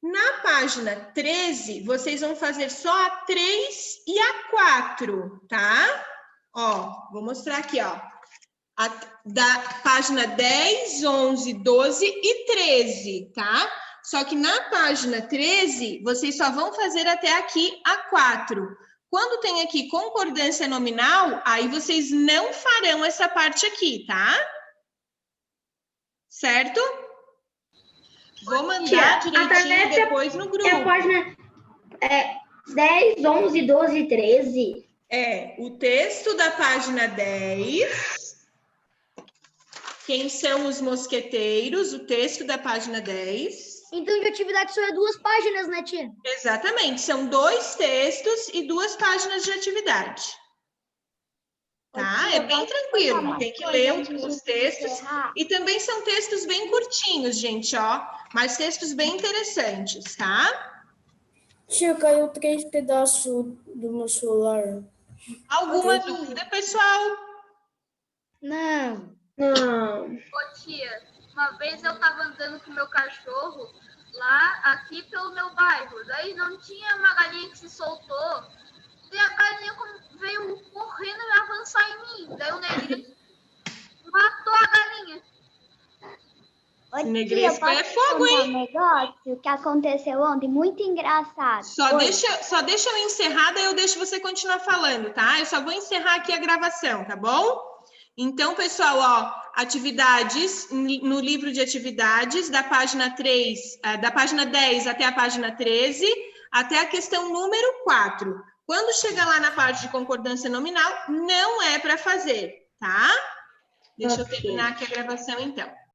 A: Na página 13, vocês vão fazer só a 3 e a 4, tá? Ó, vou mostrar aqui, ó. Da página 10, 11, 12 e 13, tá? Só que na página 13, vocês só vão fazer até aqui a 4. Quando tem aqui concordância nominal, aí vocês não farão essa parte aqui, tá? Certo? Vou mandar direitinho depois no grupo.
M: A página 10, 11, 12 e 13.
A: O texto da página 10. Quem são os mosqueteiros? O texto da página 10.
M: Então, de atividade só é 2 páginas, né, tia?
A: Exatamente. São 2 textos e 2 páginas de atividade. Tá? É bem tranquilo. Tem que ler os textos. E também são textos bem curtinhos, gente, ó. Mas textos bem interessantes, tá?
G: Tia, caiu 3 pedaços do meu celular.
A: Alguma dúvida, pessoal?
M: Não.
H: Ô, tia, uma vez eu tava andando com o meu cachorro lá, aqui pelo meu bairro. Daí não tinha uma galinha que se soltou. E a galinha veio correndo e avançar em mim. Daí o neguinho matou a galinha.
A: Negresco
C: Tia,
A: é
C: posso
A: fogo,
C: contar
A: hein?
C: um negócio que aconteceu ontem, muito engraçado.
A: Só
C: Oi.
A: deixa eu encerrar, daí eu deixo você continuar falando, tá? Eu só vou encerrar aqui a gravação, tá bom? Então, pessoal, ó, atividades, no livro de atividades, da página 10 até a página 13, até a questão número 4. Quando chegar lá na parte de concordância nominal, não é para fazer, tá? Deixa eu terminar aqui a gravação, então.